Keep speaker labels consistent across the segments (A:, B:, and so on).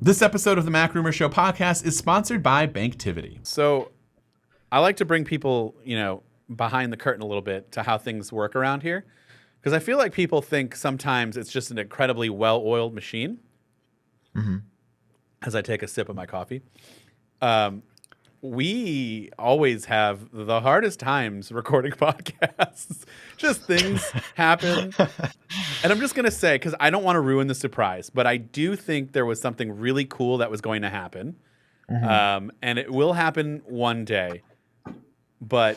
A: This episode of the MacRumors Show podcast is sponsored by Banktivity.
B: So I like to bring people, behind the curtain a little bit to how things work around here. Because I feel like people think sometimes it's just an incredibly well-oiled machine.
C: Mm-hmm.
B: As I take a sip of my coffee. We always have the hardest times recording podcasts. Just things happen. And I'm just going to say, because I don't want to ruin the surprise, but I do think there was something really cool that was going to happen.
C: Mm-hmm.
B: And it will happen one day. But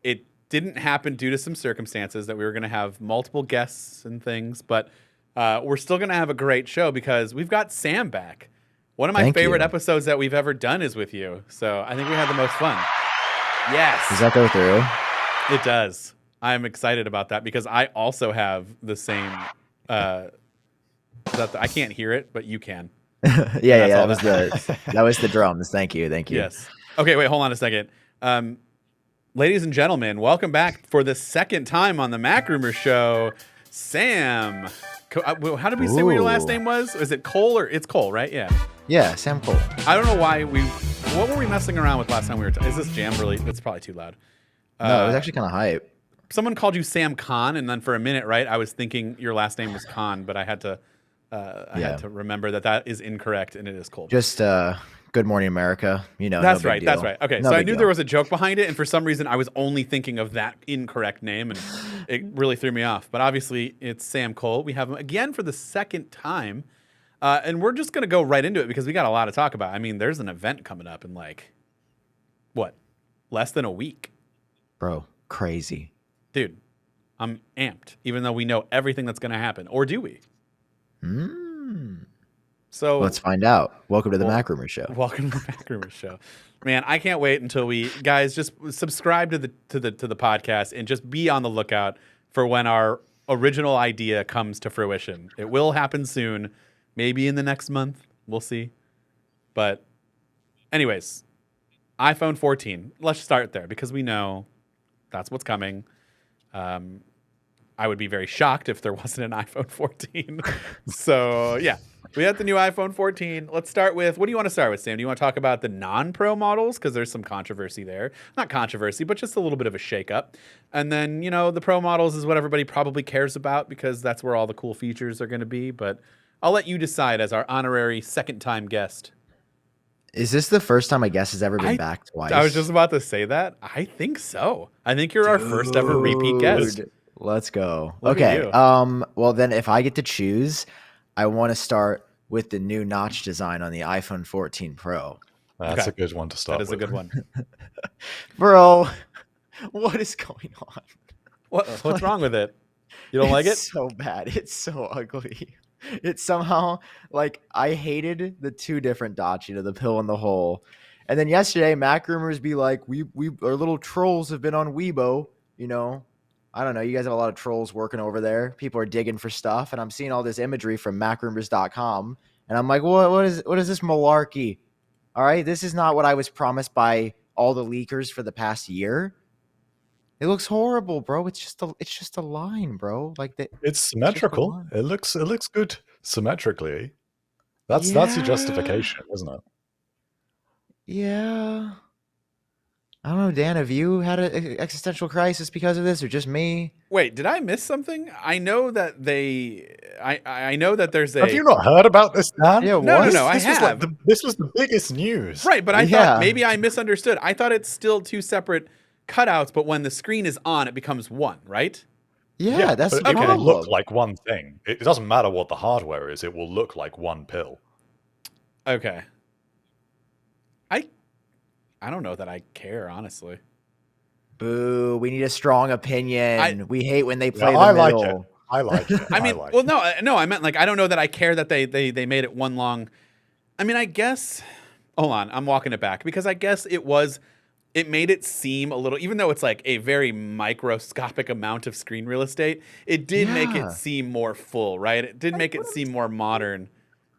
B: it didn't happen due to some circumstances that we were going to have multiple guests and things. But we're still going to have a great show because we've got Sam back. One of my favorite episodes that we've ever done is with you. So I think we had the most fun. Yes.
C: Does that go through?
B: It does. I'm excited about that because I also have the same. I can't hear it, but you can.
C: Yeah. That was the drums. Thank you.
B: Yes. Okay, wait, hold on a second. Ladies and gentlemen, welcome back for the second time on the MacRumors Show. Sam. How did we say what your last name was? Is it Kohl or it's Kohl, right? Yeah.
C: Yeah, Sam Kohl.
B: I don't know why what were we messing around with last time we were is this jam really, it's probably too loud.
C: No, it was actually kind of hype.
B: Someone called you Sam Khan, and then for a minute, right, I was thinking your last name was Khan, but I had to remember that is incorrect, and it is Kohl.
C: Just Good Morning America,
B: That's
C: no
B: right.
C: big deal.
B: That's right. Okay,
C: No
B: so I
C: big
B: knew
C: deal.
B: there was a joke behind it, and for some reason, I was only thinking of that incorrect name, and it really threw me off. But obviously, it's Sam Kohl. We have him again for the second time, and we're just gonna go right into it because we got a lot to talk about. I mean, there's an event coming up in less than a week,
C: Bro, crazy.
B: dude. I'm amped, even though we know everything that's gonna happen, or do we? So
C: Let's find out. Welcome to the MacRumors Show.
B: Welcome to the MacRumors Show. Man, I can't wait until guys just subscribe to the podcast and just be on the lookout for when our original idea comes to fruition. It will happen soon, maybe in the next month. We'll see. But anyways, iPhone 14. Let's start there because we know that's what's coming. I would be very shocked if there wasn't an iPhone 14. So, yeah. We have the new iPhone 14. Let's start with, what do you want to start with, Sam? Do you want to talk about the non-Pro models? Because there's some controversy there. Not controversy, but just a little bit of a shakeup. And then, the Pro models is what everybody probably cares about because that's where all the cool features are going to be. But I'll let you decide as our honorary second-time guest.
C: Is this the first time a guest has ever been back twice?
B: I was just about to say that. I think so. I think you're our first ever repeat guest.
C: Let's go.
B: Look at
C: Okay.
B: you.
C: Well, then if I get to choose, I want to start with the new notch design on the iPhone 14 Pro.
D: That's a good one to start with.
B: That is a good one.
C: Bro, what is going on?
B: What's wrong with it? You don't like it?
C: It's so bad. It's so ugly. It's somehow I hated the two different dots, the pill and the hole. And then yesterday, MacRumors be like, we our little trolls have been on Weibo, I don't know. You guys have a lot of trolls working over there. People are digging for stuff, and I'm seeing all this imagery from MacRumors.com, and I'm like, what is this malarkey? All right, this is not what I was promised by all the leakers for the past year. It looks horrible, bro. It's just a line, bro.
D: It's symmetrical. It looks good symmetrically. That's your justification, isn't it?
C: Yeah. I don't know, Dan, have you had an existential crisis because of this, or just me?
B: Wait, did I miss something? I know that I know that there's a...
D: Have you not heard about this, Dan?
C: Yeah,
B: No,
C: what?
B: I have.
D: This was the biggest news.
B: Right, but I thought maybe I misunderstood. I thought it's still two separate cutouts, but when the screen is on, it becomes one, right?
C: Yeah, that's
D: but
C: the
D: it
C: problem.
D: will look like one thing. It doesn't matter what the hardware is. It will look like one pill.
B: Okay. I don't know that I care, honestly.
C: Boo, we need a strong opinion. We hate when they play the
D: I
C: middle.
D: like it.
B: I mean, no, I meant I don't know that I care that they made it one long. I mean, I guess. Hold on, I'm walking it back because I guess it made it seem a little, even though it's a very microscopic amount of screen real estate, it did make it seem more full, right? It did make it seem more modern.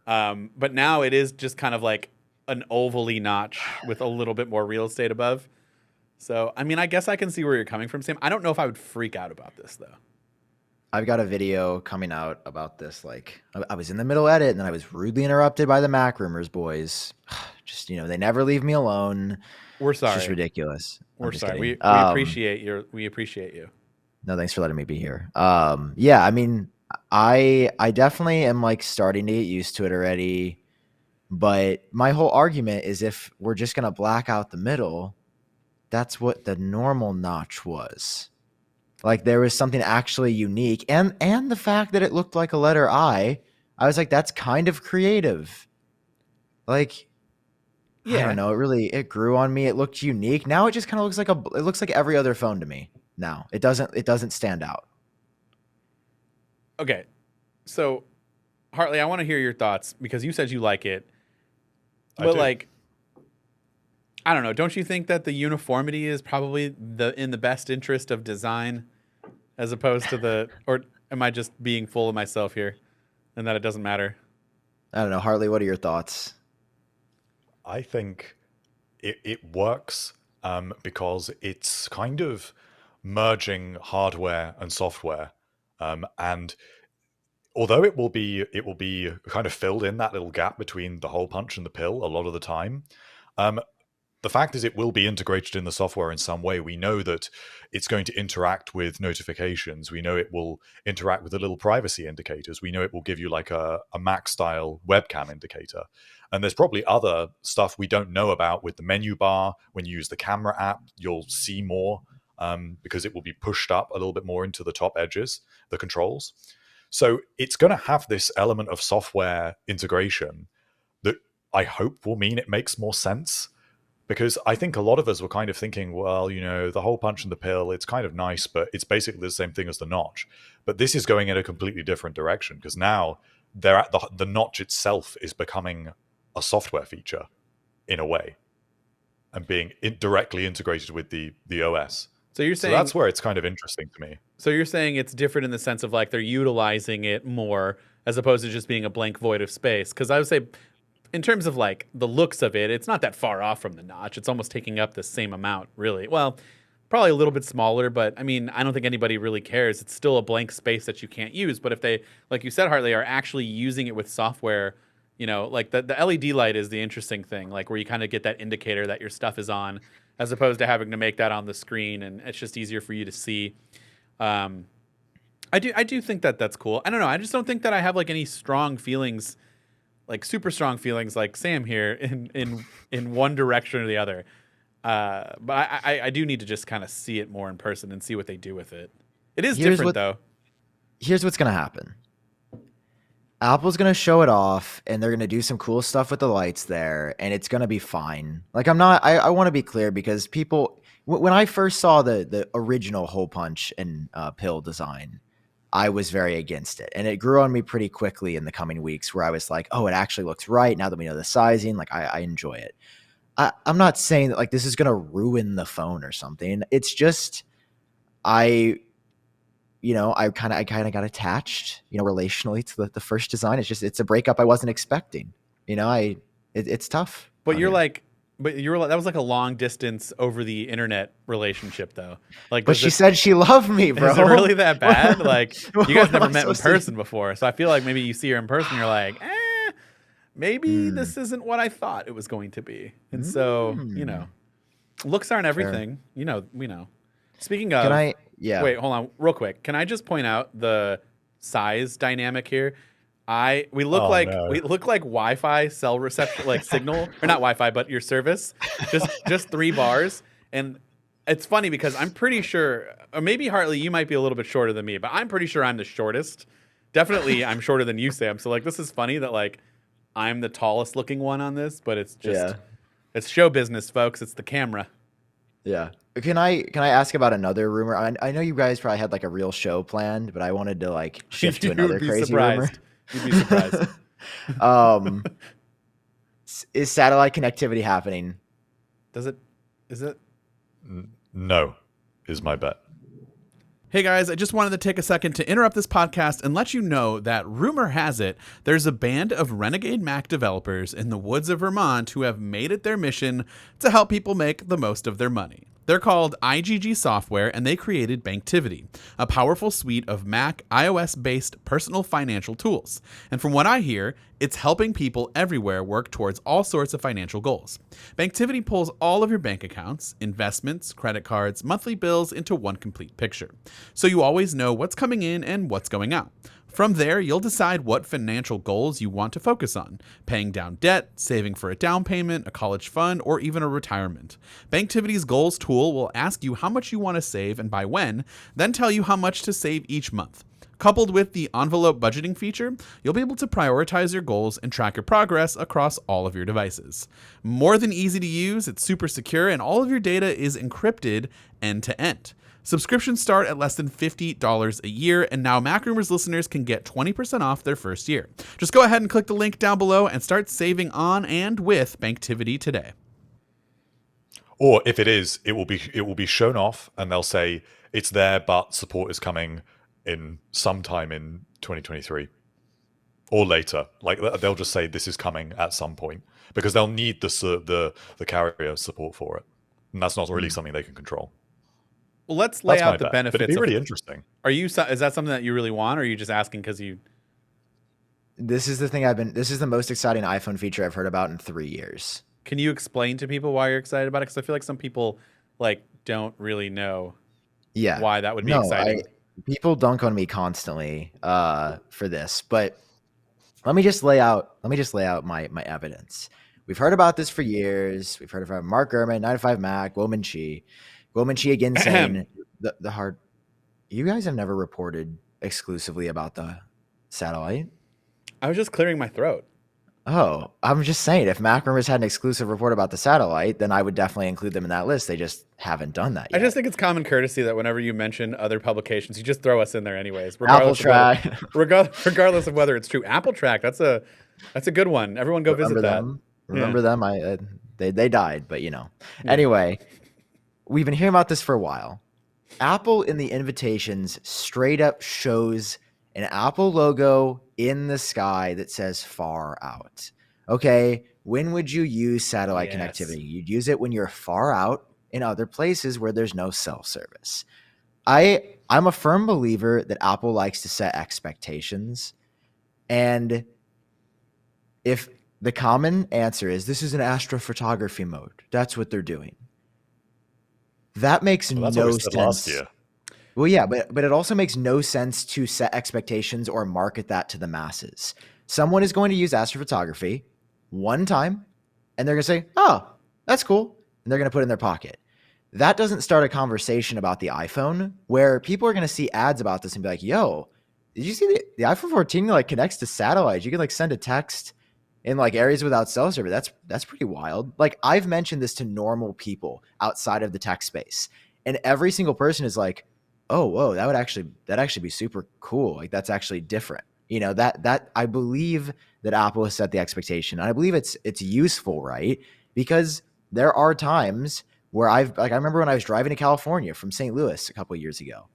B: But now it is just kind of like an ovally notch with a little bit more real estate above. So, I mean, I guess I can see where you're coming from, Sam. I don't know if I would freak out about this, though.
C: I've got a video coming out about this. Like, I was in the middle edit, and then I was rudely interrupted by the MacRumors boys. Just, they never leave me alone.
B: We're
C: It's
B: sorry.
C: just ridiculous.
B: We're sorry.
C: Kidding.
B: We appreciate you.
C: No, thanks for letting me be here. Yeah, I mean, I definitely am like starting to get used to it already. But my whole argument is if we're just gonna black out the middle, that's what the normal notch was. Like there was something actually unique, and the fact that it looked like a letter I was like, that's kind of creative. Like, I don't know, it grew on me. It looked unique. Now it just kind of looks like every other phone to me. Now it doesn't stand out.
B: Okay, so Hartley, I want to hear your thoughts because you said you like it, but like, I don't know. Don't you think that the uniformity is probably in the best interest of design, as opposed to or am I just being full of myself here, and that it doesn't matter?
C: I don't know, Hartley. What are your thoughts?
D: I think it works because it's kind of merging hardware and software, and although it will be kind of filled in that little gap between the hole punch and the pill a lot of the time. The fact is it will be integrated in the software in some way. We know that it's going to interact with notifications. We know it will interact with the little privacy indicators. We know it will give you like a Mac style webcam indicator. And there's probably other stuff we don't know about with the menu bar. When you use the camera app, you'll see more because it will be pushed up a little bit more into the top edges, the controls. So it's going to have this element of software integration that I hope will mean it makes more sense. Because I think a lot of us were kind of thinking, well, the hole punch and the pill, it's kind of nice, but it's basically the same thing as the notch. But this is going in a completely different direction because now the notch itself is becoming a software feature in a way and being directly integrated with the OS.
B: So you're saying
D: that's where it's kind of interesting to me.
B: So you're saying it's different in the sense of like they're utilizing it more as opposed to just being a blank void of space. Because I would say, in terms of like the looks of it, it's not that far off from the notch. It's almost taking up the same amount, really. Well, probably a little bit smaller, but I mean, I don't think anybody really cares. It's still a blank space that you can't use. But if they, like you said, Hartley, are actually using it with software, like the LED light is the interesting thing, like where you kind of get that indicator that your stuff is on, as opposed to having to make that on the screen, and it's just easier for you to see. I do think that that's cool. I don't know. I just don't think that I have like any strong feelings, like super strong feelings like Sam here in one direction or the other. But I do need to just kind of see it more in person and see what they do with it. It is different though.
C: Here's what's going to happen. Apple's going to show it off and they're going to do some cool stuff with the lights there and it's going to be fine. Like I want to be clear because people, when I first saw the original hole punch and pill design, I was very against it. And it grew on me pretty quickly in the coming weeks where I was like, oh, it actually looks right. Now that we know the sizing, like I enjoy it. I'm not saying that like this is going to ruin the phone or something. It's just, I kind of got attached, relationally to the first design. It's a breakup I wasn't expecting. It's tough.
B: But that was like a long distance over the internet relationship though. Like,
C: but she said she loved me, bro.
B: Is it really that bad? Like, you guys never met in person before, so I feel like maybe you see her in person, you're like, maybe this isn't what I thought it was going to be. And so, looks aren't everything. Fair. We know. Speaking of, wait, hold on, real quick. Can I just point out the size dynamic here? We look like Wi-Fi cell reception, like signal, or not Wi-Fi, but your service, just 3 bars. And it's funny because I'm pretty sure, or maybe Hartley, you might be a little bit shorter than me, but I'm pretty sure I'm the shortest. Definitely, I'm shorter than you, Sam. So like, this is funny that like I'm the tallest looking one on this, but it's just it's show business, folks. It's the camera.
C: Yeah. Can I ask about another rumor? I know you guys probably had like a real show planned, but I wanted to like shift to another crazy rumor.
B: You'd be surprised.
C: Is satellite connectivity happening?
B: Is it?
D: No, is my bet.
A: Hey guys, I just wanted to take a second to interrupt this podcast and let you know that rumor has it there's a band of renegade Mac developers in the woods of Vermont who have made it their mission to help people make the most of their money. They're called IGG Software, and they created Banktivity, a powerful suite of Mac iOS-based personal financial tools. And from what I hear, it's helping people everywhere work towards all sorts of financial goals. Banktivity pulls all of your bank accounts, investments, credit cards, monthly bills into one complete picture, so you always know what's coming in and what's going out. From there, you'll decide what financial goals you want to focus on: paying down debt, saving for a down payment, a college fund, or even a retirement. Banktivity's goals tool will ask you how much you want to save and by when, then tell you how much to save each month. Coupled with the envelope budgeting feature, you'll be able to prioritize your goals and track your progress across all of your devices. More than easy to use, it's super secure, and all of your data is encrypted end to end. Subscriptions start at less than $50 a year, and now MacRumors listeners can get 20% off their first year. Just go ahead and click the link down below and start saving on and with Banktivity today.
D: Or if it is, it will be shown off, and they'll say it's there, but support is coming in sometime in 2023 or later. Like they'll just say this is coming at some point because they'll need the carrier support for it, and that's not really something they can control.
B: Well, let's lay out the
D: bet.
B: benefits.
D: But it'd be really interesting.
B: Is that something that you really want, or are you just asking because you?
C: This is the thing this is the most exciting iPhone feature I've heard about in 3 years.
B: Can you explain to people why you're excited about it? Because I feel like some people don't really know why that would be exciting.
C: People dunk on me constantly for this, but let me just lay out my evidence. We've heard about this for years. We've heard about Mark Gurman, 9to5 Mac, Woman Chi again saying the hard. You guys have never reported exclusively about the satellite.
B: I was just clearing my throat.
C: Oh, I'm just saying, if MacRumors had an exclusive report about the satellite, then I would definitely include them in that list. They just haven't done that yet.
B: I just think it's common courtesy that whenever you mention other publications, you just throw us in there anyways.
C: Apple Track.
B: Regardless of whether it's true. Apple Track, that's a good one. Everyone go visit that.
C: Remember them? They died, but Anyway, we've been hearing about this for a while. Apple in the invitations straight up shows an Apple logo in the sky that says far out. Okay, when would you use satellite connectivity? You'd use it when you're far out in other places where there's no cell service. I'm a firm believer that Apple likes to set expectations. And if the common answer is this is an astrophotography mode, that's what they're doing. That makes no sense.
D: Last year.
C: Well, yeah, but it also makes no sense to set expectations or market that to the masses. Someone is going to use astrophotography one time, and they're going to say, oh, that's cool, and they're going to put it in their pocket. That doesn't start a conversation about the iPhone, where people are going to see ads about this and be like, yo, did you see the iPhone 14 connects to satellites? You can send a text in areas without cell service. That's pretty wild. I've mentioned this to normal people outside of the tech space, and every single person is like, oh, whoa, that'd actually be super cool. That's actually different. That I believe that Apple has set the expectation. And I believe it's useful, right? Because there are times where I remember when I was driving to California from St. Louis a couple of years ago,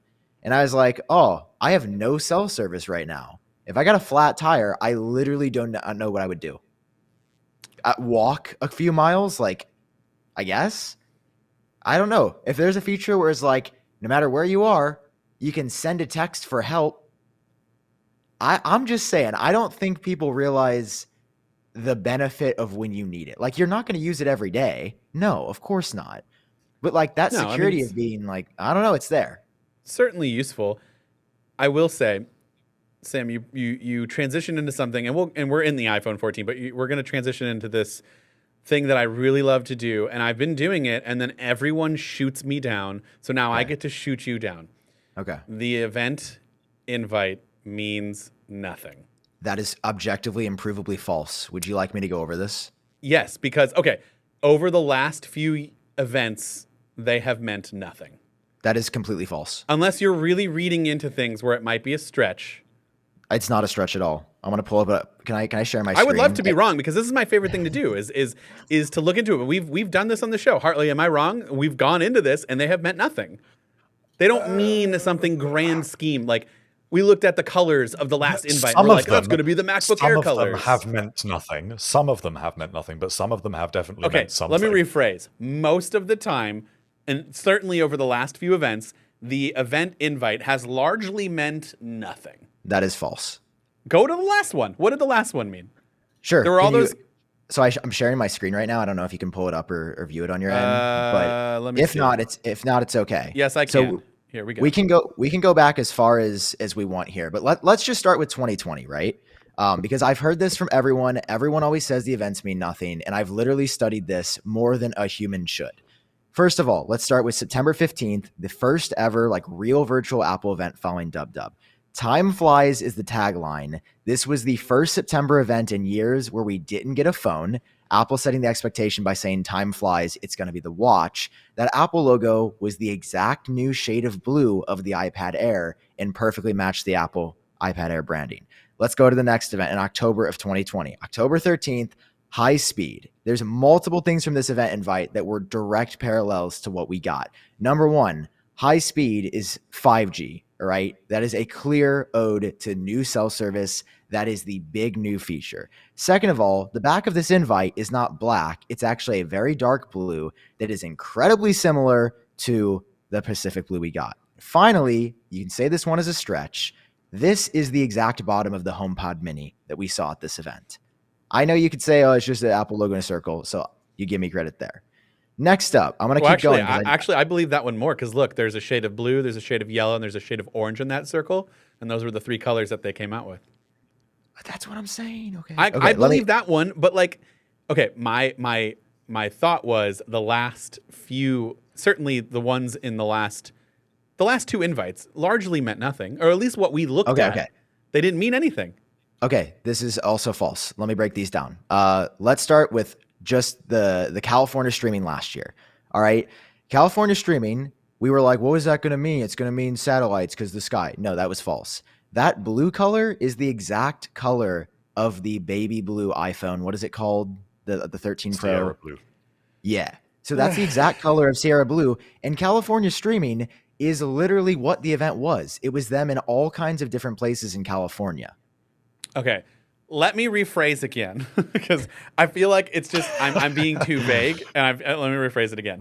C: and I was like, oh, I have no cell service right now. If I got a flat tire, I literally don't know what I would do. Walk a few miles, I guess. I don't know. If there's a feature where it's no matter where you are, you can send a text for help. I'm just saying, I don't think people realize the benefit of when you need it. You're not going to use it every day. No, of course not. But that security of being I don't know, it's there.
B: Certainly useful. I will say, Sam, you transitioned into something, and we're in the iPhone 14, but we're going to transition into this thing that I really love to do, and I've been doing it, and then everyone shoots me down. So now I get to shoot you down.
C: Okay.
B: The event invite means nothing.
C: That is objectively and provably false. Would you like me to go over this?
B: Yes, because over the last few events, they have meant nothing.
C: That is completely false.
B: Unless you're really reading into things where it might be a stretch.
C: It's not a stretch at all. I'm gonna pull up. Can I share my screen?
B: I would love to be wrong, because this is my favorite thing to do is to look into it. We've done this on the show. Hartley, am I wrong? We've gone into this and they have meant nothing. They don't mean something grand scheme. We looked at the colors of the last invite. And we're like, that's going to be the MacBook Air colors.
D: Some of them have meant nothing. Some of them have meant nothing, but some of them have definitely meant something.
B: Let me rephrase. Most of the time, and certainly over the last few events, the event invite has largely meant nothing.
C: That is false.
B: Go to the last one. What did the last one mean?
C: Sure.
B: There were all those.
C: So I'm sharing my screen right now. I don't know if you can pull it up or view it on your end, but
B: Let me
C: if
B: see.
C: not, it's okay.
B: Yes, I can.
C: So
B: here we go.
C: We can go back as far as we want here, but let's just start with 2020, right? Because I've heard this from everyone. Everyone always says the events mean nothing, and I've literally studied this more than a human should. First of all, let's start with September 15th, the first ever like real virtual Apple event following Dub Dub. Time flies is the tagline. This was the first September event in years where we didn't get a phone. Apple setting the expectation by saying time flies, it's going to be the watch. That Apple logo was the exact new shade of blue of the iPad Air and perfectly matched the Apple iPad Air branding. Let's go to the next event in October of 2020. October 13th, high speed. There's multiple things from this event invite that were direct parallels to what we got. Number one, high speed is 5G. All right. That is a clear ode to new cell service. That is the big new feature. Second of all, the back of this invite is not black. It's actually a very dark blue that is incredibly similar to the Pacific blue we got. Finally, you can say this one is a stretch. This is the exact bottom of the HomePod Mini that we saw at this event. I know you could say, oh, it's just the Apple logo in a circle. So you give me credit there. Next up, I'm going to keep going.
B: I believe that one more because look, there's a shade of blue, there's a shade of yellow, and there's a shade of orange in that circle. And those were the three colors that they came out with.
C: That's what I'm saying. Okay.
B: I believe that one, but like, okay, my thought was the last few, certainly the ones in the last two invites largely meant nothing, or at least what we looked at. Okay. They didn't mean anything.
C: Okay, this is also false. Let me break these down. Let's start with just the California streaming last year. All right. California streaming, we were like, what is that going to mean? It's going to mean satellites because the sky. No, that was false. That blue color is the exact color of the baby blue iPhone. What is it called? The 13 Pro?
D: Sierra Blue.
C: Yeah. So that's the exact color of Sierra Blue. And California streaming is literally what the event was. It was them in all kinds of different places in California.
B: Okay. Let me rephrase again because I feel like it's just I'm being too vague, and let me rephrase it again.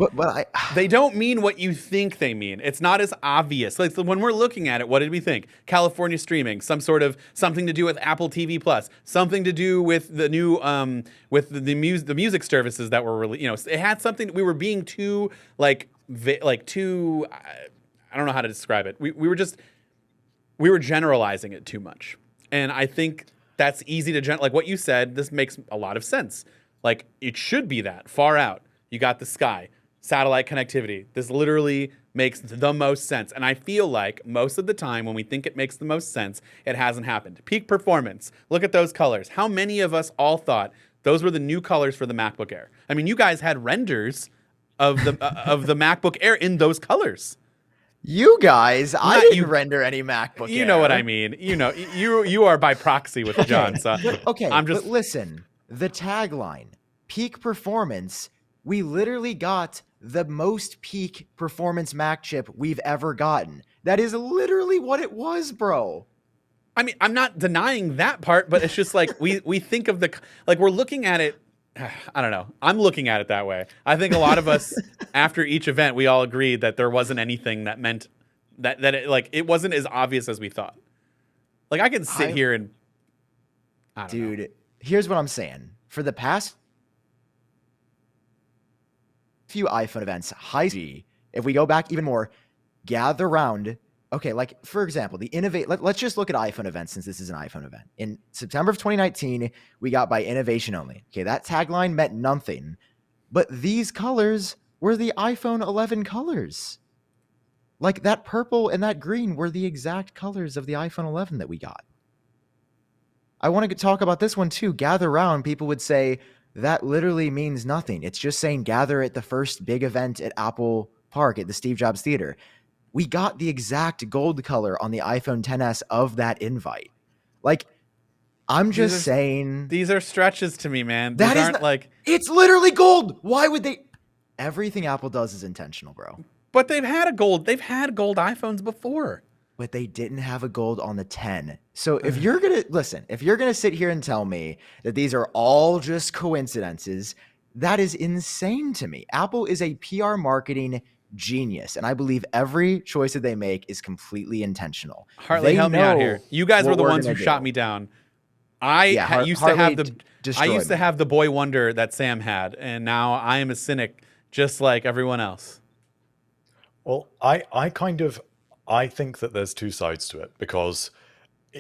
B: They don't mean what you think they mean. It's not as obvious. Like when we're looking at it, what did we think? California streaming, something to do with Apple TV Plus, something to do with the new with the music services that were really, it had something. We were being too too. I don't know how to describe it. We were generalizing it too much, and I think. That's easy to like what you said. This makes a lot of sense. Like it should be that far out. You got the sky, satellite connectivity. This literally makes the most sense. And I feel like most of the time when we think it makes the most sense, it hasn't happened. Peak performance. Look at those colors. How many of us all thought those were the new colors for the MacBook Air? I mean, you guys had renders of the MacBook Air in those colors.
C: You guys, I didn't render any MacBook Air.
B: You know what I mean. You are by proxy with John. So
C: but listen, the tagline, peak performance, we literally got the most peak performance Mac chip we've ever gotten. That is literally what it was, bro.
B: I mean, I'm not denying that part, but it's just like we think of we're looking at it. I don't know. I'm looking at it that way. I think a lot of us, after each event, we all agreed that there wasn't anything that meant that it wasn't as obvious as we thought. Like I can sit here and, I don't know.
C: Here's what I'm saying. For the past few iPhone events, if we go back even more, gather round. Okay, like for example, let's just look at iPhone events since this is an iPhone event. In September of 2019, we got by innovation only. Okay, that tagline meant nothing, but these colors were the iPhone 11 colors. Like that purple and that green were the exact colors of the iPhone 11 that we got. I want to talk about this one too. Gather round, people would say that literally means nothing. It's just saying gather at the first big event at Apple Park at the Steve Jobs Theater. We got the exact gold color on the iPhone XS of that invite. Like, I'm just saying.
B: These are stretches to me, man.
C: These aren't it's literally gold. Why would they? Everything Apple does is intentional, bro.
B: But they've had gold iPhones before.
C: But they didn't have a gold on the 10. So if you're going to sit here and tell me that these are all just coincidences, that is insane to me. Apple is a PR marketing genius. And I believe every choice that they make is completely intentional.
B: Hartley,
C: They
B: help me out
C: know
B: here. You guys were
C: what
B: the
C: we're
B: ones who
C: gonna
B: shot
C: do.
B: me down.
C: Yeah,
B: Used to
C: Hartley
B: have I
C: destroyed
B: used to
C: me.
B: have the boy wonder that Sam had, and now I am a cynic just like everyone else.
D: Well, I think that there's two sides to it, because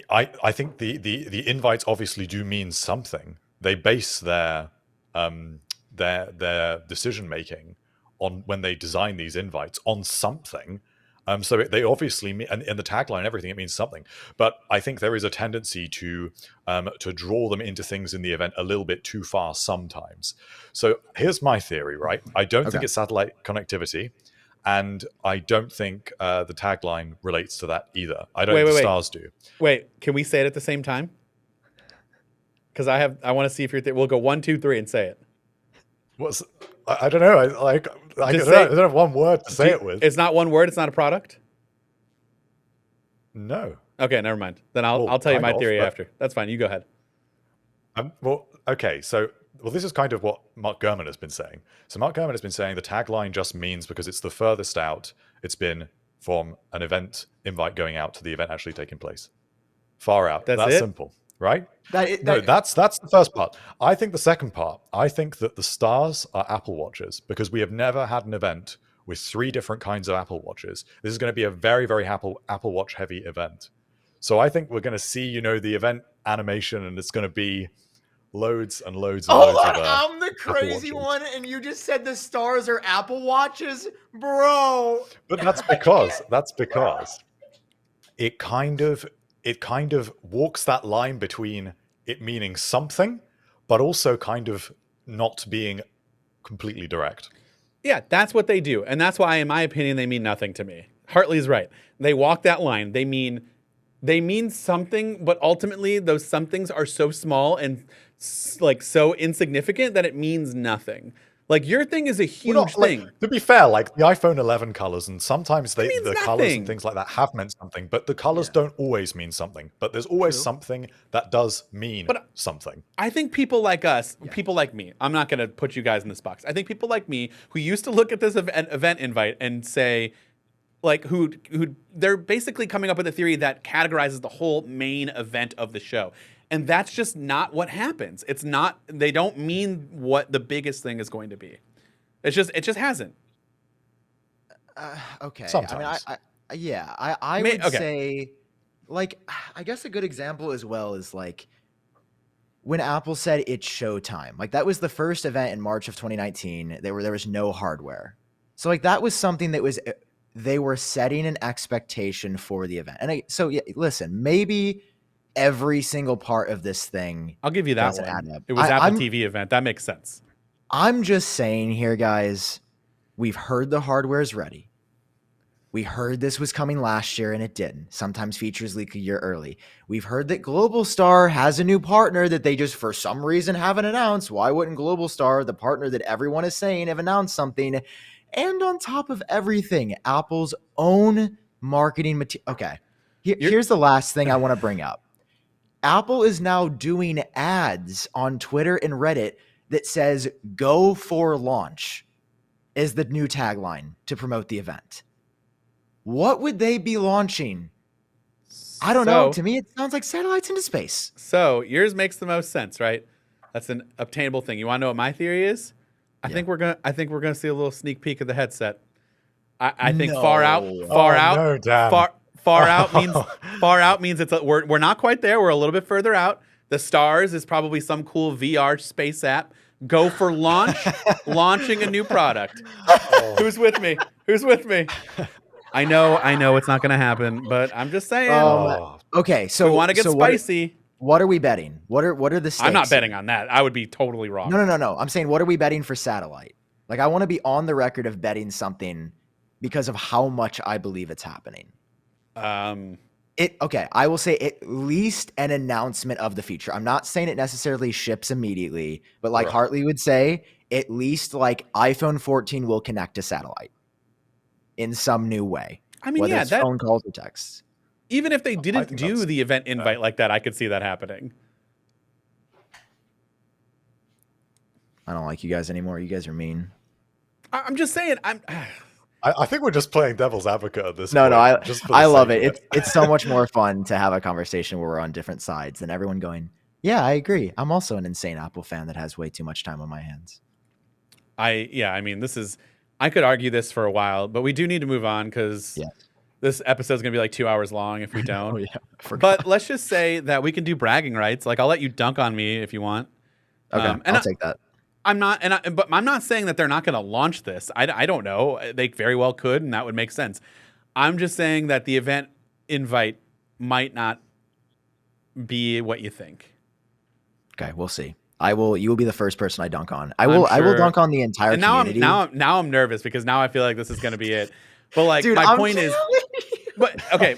D: I think the invites obviously do mean something. They base their decision making on, when they design these invites, on something. So they obviously mean, and in the tagline and everything, it means something. But I think there is a tendency to draw them into things in the event a little bit too far sometimes. So here's my theory, right? I don't think
C: Okay.
D: it's satellite connectivity. And I don't think the tagline relates to that either. I don't
B: Wait,
D: think the
B: wait, wait.
D: stars do.
B: Wait, can we say it at the same time? Because I want to see if you're. We'll go 1, 2, 3 and say it.
D: I don't know. I don't have one word to say it with.
B: It's not one word. It's not a product.
D: No.
B: Okay, never mind. Then I'll
D: Well,
B: tell you my
D: kind of,
B: theory
D: but-
B: after. That's fine. You go ahead.
D: Okay. So, this is kind of what Mark Gurman has been saying. So Mark Gurman has been saying the tagline just means, because it's the furthest out it's been from an event invite going out to the event actually taking place. Far out.
B: That's
D: That's
B: it?
D: simple, right?
C: That,
D: No, that's the first part. I think the second part, I think that the stars are Apple Watches, because we have never had an event with 3 different kinds of Apple Watches. This is going to be a very, very Apple Watch heavy event. So I think we're going to see, the event animation, and it's going to be loads and loads and loads of
C: I'm the crazy
D: Watches.
C: one, and you just said the stars are Apple Watches, bro.
D: But that's because it kind of walks that line between it meaning something, but also kind of not being completely direct.
B: Yeah, that's what they do. And that's why, in my opinion, they mean nothing to me. Hartley's right. They walk that line. They mean something, but ultimately those somethings are so small and so insignificant that it means nothing. Like, your thing is a huge thing.
D: To be fair, like the iPhone 11 colors, and sometimes the
B: means
D: colors
B: nothing.
D: and things like that have meant something, but the colors don't always mean something. But there's always
C: True.
D: something that does mean something.
B: I think people like us, people like me, I'm not going to put you guys in this box. I think people like me who used to look at this event invite and say, like, who they're basically coming up with a theory that categorizes the whole main event of the show. And that's just not what happens. It's not, they don't mean what the biggest thing is going to be. It just hasn't.
C: Okay.
D: Sometimes.
C: I mean, I would say, like, I guess a good example as well is, like, when Apple said it's showtime. Like, that was the first event in March of 2019. There was no hardware. So, like, that was something that was, they were setting an expectation for the event. And listen, maybe every single part of this thing,
B: I'll give you that
C: doesn't add
B: one.
C: up.
B: It was Apple TV event. That makes sense.
C: I'm just saying here, guys, we've heard the hardware's ready. We heard this was coming last year and it didn't. Sometimes features leak a year early. We've heard that Globalstar has a new partner that they just for some reason haven't announced. Why wouldn't Globalstar, the partner that everyone is saying, have announced something? And on top of everything, Apple's own marketing material. Okay, here's the last thing I want to bring up. Apple is now doing ads on Twitter and Reddit that says "Go for launch" is the new tagline to promote the event. What would they be launching? I don't know. To me, it sounds like satellites into space.
B: So yours makes the most sense, right? That's an obtainable thing. You want to know what my theory is? I think we're gonna see a little sneak peek of the headset. I think far out,
D: No, Dan.
B: far out means it's we're not quite there. We're a little bit further out. The stars is probably some cool VR space app. Go for launch, launching a new product. Who's with me? I know it's not going to happen, but I'm just saying.
C: Okay, so
B: we want to get spicy.
C: What are we betting? What are the stakes?
B: I'm not betting on that. I would be totally wrong.
C: No. I'm saying, what are we betting for satellite? Like, I want to be on the record of betting something because of how much I believe it's happening. I will say at least an announcement of the feature. I'm not saying it necessarily ships immediately, but like Hartley would say, at least like iPhone 14 will connect to satellite in some new way.
B: I mean,
C: whether it's phone calls or texts.
B: Even if they didn't do the event invite like that, I could see that happening.
C: I don't like you guys anymore. You guys are mean.
B: I'm just saying.
D: I think we're just playing devil's advocate at this
C: No,
D: point.
C: no, I
D: just for the
C: I love
D: sake
C: it.
D: of
C: It's so much more fun to have a conversation where we're on different sides than everyone going, yeah, I agree. I'm also an insane Apple fan that has way too much time on my hands.
B: I mean, I could argue this for a while, but we do need to move on because
C: Yeah.
B: this episode's going to be like 2 hours long if we don't.
C: Oh yeah, I forgot.
B: But let's just say that we can do bragging rights. Like, I'll let you dunk on me if you want.
C: Okay,
B: and
C: I'll take that.
B: but I'm not saying that they're not going to launch this. I don't know. They very well could, and that would make sense. I'm just saying that the event invite might not be what you think.
C: Okay, we'll see. You will be the first person I dunk on. I will
B: sure.
C: dunk on the entire
B: And now
C: community.
B: now I'm nervous because now I feel like this is going to be it. But like,
C: Dude,
B: my point is, but okay.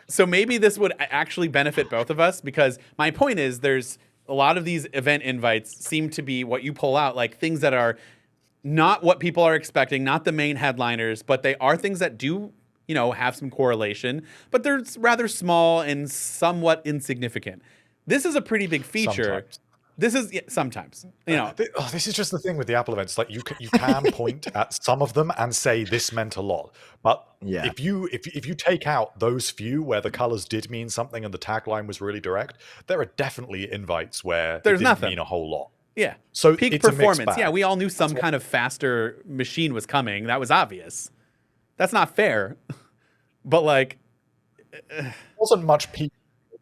B: So maybe this would actually benefit both of us because my point is there's a lot of these event invites seem to be what you pull out, like things that are not what people are expecting, not the main headliners, but they are things that do, have some correlation, but they're rather small and somewhat insignificant. This is a pretty big feature.
D: Sometimes.
B: This is sometimes,
D: This is just the thing with the Apple events. Like you can point at some of them and say this meant a lot, but
C: Yeah.
D: if you take out those few where the colors did mean something and the tagline was really direct, there are definitely invites where
B: There's
D: it didn't
B: nothing.
D: mean a whole lot.
B: Yeah.
D: So
B: peak
D: it's a mixed
B: performance.
D: bag.
B: Yeah, we all knew some kind of faster machine was coming. That was obvious. That's not fair. But like,
D: There wasn't much peak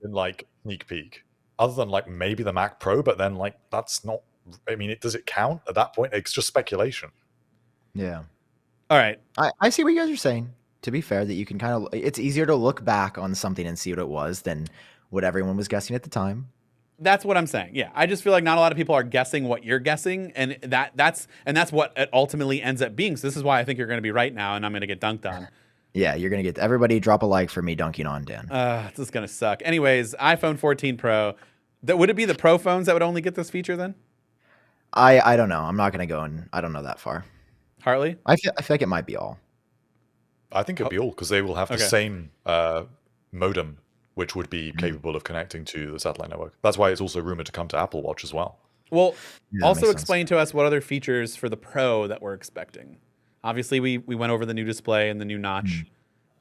D: in like sneak peek, other than like maybe the Mac Pro, but then like that's not. I mean, does it count at that point? It's just speculation.
C: Yeah.
B: all right.
C: I see what you guys are saying. To be fair, that you can kind of, it's easier to look back on something and see what it was than what everyone was guessing at the time.
B: That's what I'm saying. Yeah, I just feel like not a lot of people are guessing what you're guessing, and that's what it ultimately ends up being. So this is why I think you're going to be right now, and I'm going to get dunked on.
C: Yeah, you're going to get everybody drop a like for me dunking on Dan.
B: This is going to suck. Anyways, iPhone 14 Pro. Would it be the Pro phones that would only get this feature then?
C: I don't know. I'm not going to go and I don't know that far.
B: Hartley?
C: I feel like it might be all.
D: I think it'll be all because they will have the
B: Okay.
D: same modem, which would be capable of connecting to the satellite network. That's why it's also rumored to come to Apple Watch as well.
B: Well,
C: Yeah, that
B: also
C: makes sense.
B: explain to us what other features for the Pro that we're expecting. Obviously, we went over the new display and the new notch.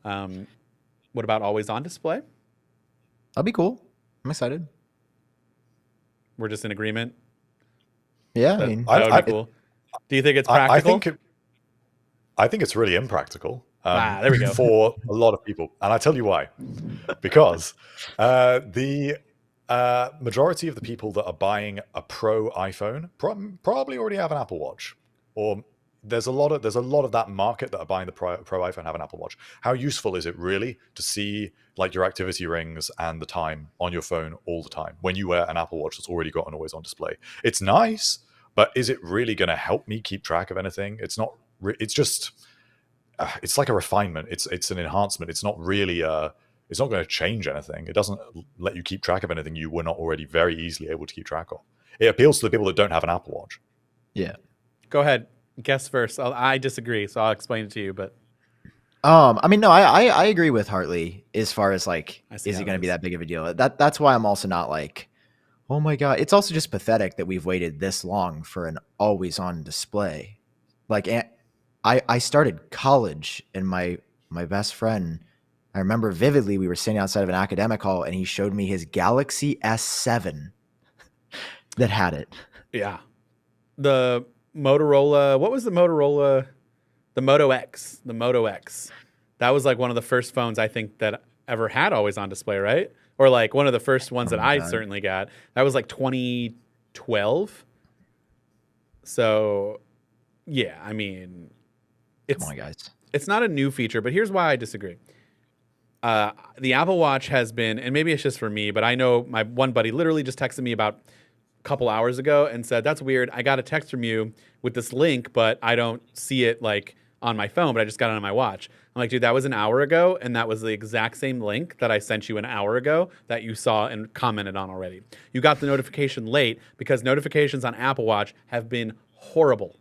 B: What about always on display?
C: That'll be cool. I'm excited.
B: We're just in agreement.
C: Yeah,
B: That,
C: I mean,
B: that would
D: I-
B: be cool. Do you think it's
D: I
B: practical?
D: I think it's really impractical.
B: There we go.
D: For a lot of people, and I tell you why. Because the majority of the people that are buying a Pro iPhone probably already have an Apple Watch, or there's a lot of that market that are buying the Pro iPhone have an Apple Watch. How useful is it really to see like your activity rings and the time on your phone all the time when you wear an Apple Watch that's already got an always on display? It's nice, but is it really going to help me keep track of anything? It's not. It's just. It's like a refinement. It's an enhancement. It's not really. It's not going to change anything. It doesn't let you keep track of anything you were not already very easily able to keep track of. It appeals to the people that don't have an Apple Watch.
C: yeah.
B: Go ahead. Guess first. I disagree, so I'll explain it to you. But
C: I mean, no, I agree with Hartley as far as like,
B: I
C: is
B: see
C: it
B: how
C: going
B: it
C: to be
B: is.
C: that big of a deal? That's why I'm also not like, oh my God. It's also just pathetic that we've waited this long for an always on display. Like, I started college and my best friend, I remember vividly, we were sitting outside of an academic hall and he showed me his Galaxy S7 that had it.
B: yeah, the Motorola. What was the Motorola? The Moto X. The Moto X. That was like one of the first phones I think that ever had always on display, right? Or like one of the first ones
C: Oh
B: that
C: my
B: I
C: God.
B: certainly got. That was like 2012. So, yeah, I mean,
C: Come on, guys.
B: it's not a new feature, but here's why I disagree. The Apple Watch has been, and maybe it's just for me, but I know my one buddy literally just texted me about a couple hours ago and said, "That's weird. I got a text from you with this link, but I don't see it like on my phone, but I just got it on my watch." I'm like, dude, that was an hour ago, and that was the exact same link that I sent you an hour ago that you saw and commented on already. You got the notification late because notifications on Apple Watch have been horrible.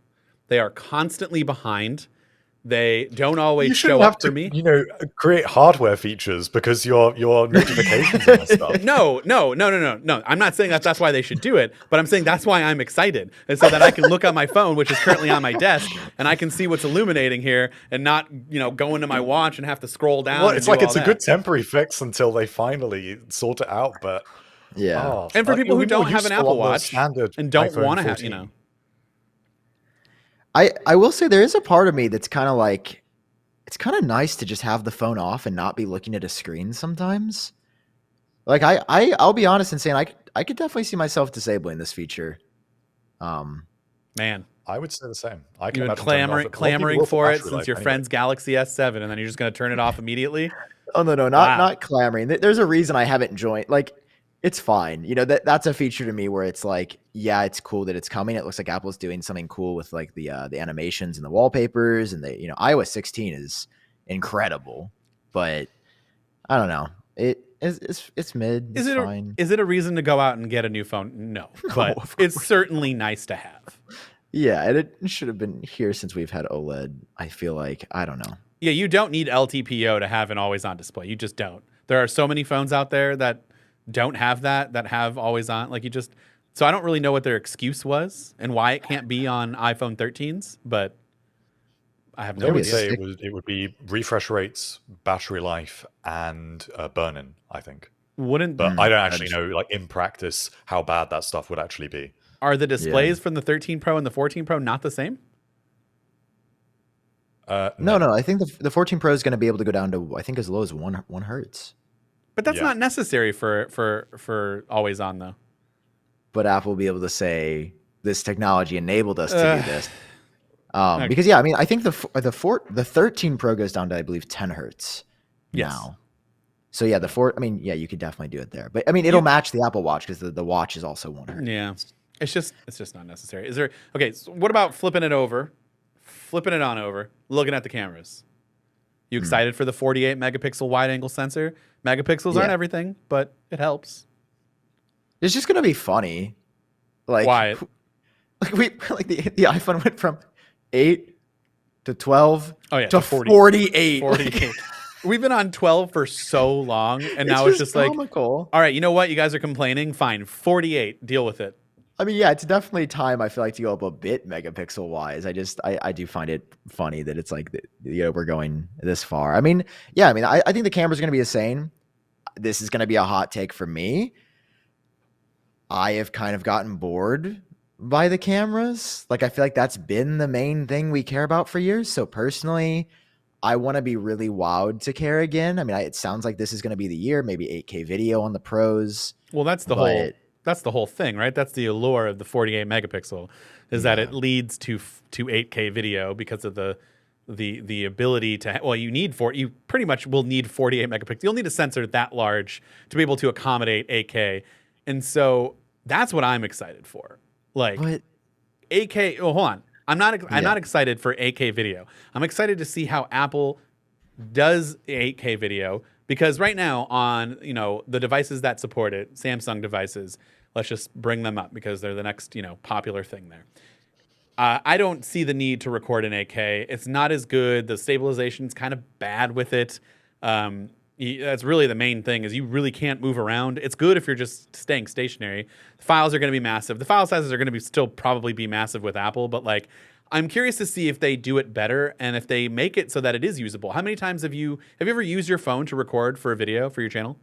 B: They are constantly behind. They don't
D: You
B: always
D: shouldn't
B: show
D: have
B: up for
D: to,
B: me.
D: create hardware features because your notifications and stuff.
B: No. I'm not saying that that's why they should do it, but I'm saying that's why I'm excited. And so that I can look on my phone, which is currently on my desk, and I can see what's illuminating here and not, go into my watch and have to scroll down.
D: Well,
B: and
D: it's
B: do
D: like
B: all
D: it's a
B: that.
D: good temporary fix until they finally sort it out. But
C: Yeah.
B: And for people who
D: it'll be more
B: don't have an
D: useful
B: Apple
D: on the
B: Watch
D: standard
B: and don't
D: iPhone
B: want to have,
D: 14.
C: I will say there is a part of me that's kind of like, it's kind of nice to just have the phone off and not be looking at a screen sometimes. Like I'll be honest in saying I could definitely see myself disabling this feature.
B: Man,
D: I would say the same. I can
B: you've been
D: imagine turning it off. A lot of people
B: clamoring
D: will
B: for it
D: battery
B: since
D: life
B: your
D: anyway.
B: friend's Galaxy S7, and then you're just going to turn it off immediately.
C: Oh no,
B: Wow.
C: not clamoring. There's a reason I haven't joined. Like, it's fine. That's a feature to me where it's like, yeah, it's cool that it's coming. It looks like Apple's doing something cool with like the animations and the wallpapers, and iOS 16 is incredible. But I don't know. It's mid. It's fine.
B: Is it a reason to go out and get a new phone? No, but
C: of
B: it's certainly nice to have.
C: Yeah, and it should have been here since we've had OLED. I feel like, I don't know.
B: Yeah, you don't need LTPO to have an always-on display. You just don't. There are so many phones out there that don't have that have always-on. So I don't really know what their excuse was and why it can't be on iPhone 13s, but I have no
D: They would
B: idea.
D: say it would be refresh rates, battery life, and burn-in, I think. But I don't actually know, like in practice, how bad that stuff would actually be.
B: Are the displays from the 13 Pro and the 14 Pro not the same?
C: No. I think the 14 Pro is going to be able to go down to, I think, as low as one hertz.
B: But that's not necessary for always on though.
C: But Apple will be able to say this technology enabled us to do this.
B: Okay.
C: Because I mean, I think the 13 Pro goes down to, I believe, 10 hertz now. So yeah, you could definitely do it there. But I mean, it'll match the Apple Watch because the watch is also 1 hertz.
B: Yeah. It's just not necessary. Is there okay, so what about flipping it on over, looking at the cameras? You excited for the 48 megapixel wide angle sensor? Megapixels aren't everything, but it helps.
C: It's just gonna be funny. Like,
B: Why?
C: Like the iPhone went from 8 to 12 to
B: 40,
C: 48.
B: 48. We've been on 12 for so long, and now it's just like,
C: comical.
B: all right, you know what? You guys are complaining. Fine, 48. Deal with it.
C: I mean, yeah, it's definitely time, I feel like, to go up a bit megapixel wise. I do find it funny that it's like, we're going this far. I mean, I think the camera's going to be insane. This is going to be a hot take for me. I have kind of gotten bored by the cameras. Like, I feel like that's been the main thing we care about for years. So personally, I want to be really wowed to care again. I mean, it sounds like this is going to be the year, maybe 8K video on the pros.
B: Well, that's the whole thing, right? That's the allure of the 48 megapixel, is that it leads to 8K video because of the ability to. You pretty much will need 48 megapixels. You'll need a sensor that large to be able to accommodate 8K, and so that's what I'm excited for. Like, 8K. Oh, hold on. I'm not excited for 8K video. I'm excited to see how Apple does 8K video, because right now on the devices that support it, Samsung devices, let's just bring them up because they're the next popular thing there. I don't see the need to record in 8K. It's not as good. The stabilization's kind of bad with it. That's really the main thing, is you really can't move around. It's good if you're just staying stationary. The files are going to be massive. The file sizes are going to still probably be massive with Apple, but like, I'm curious to see if they do it better and if they make it so that it is usable. How many times have you ever used your phone to record for a video for your channel?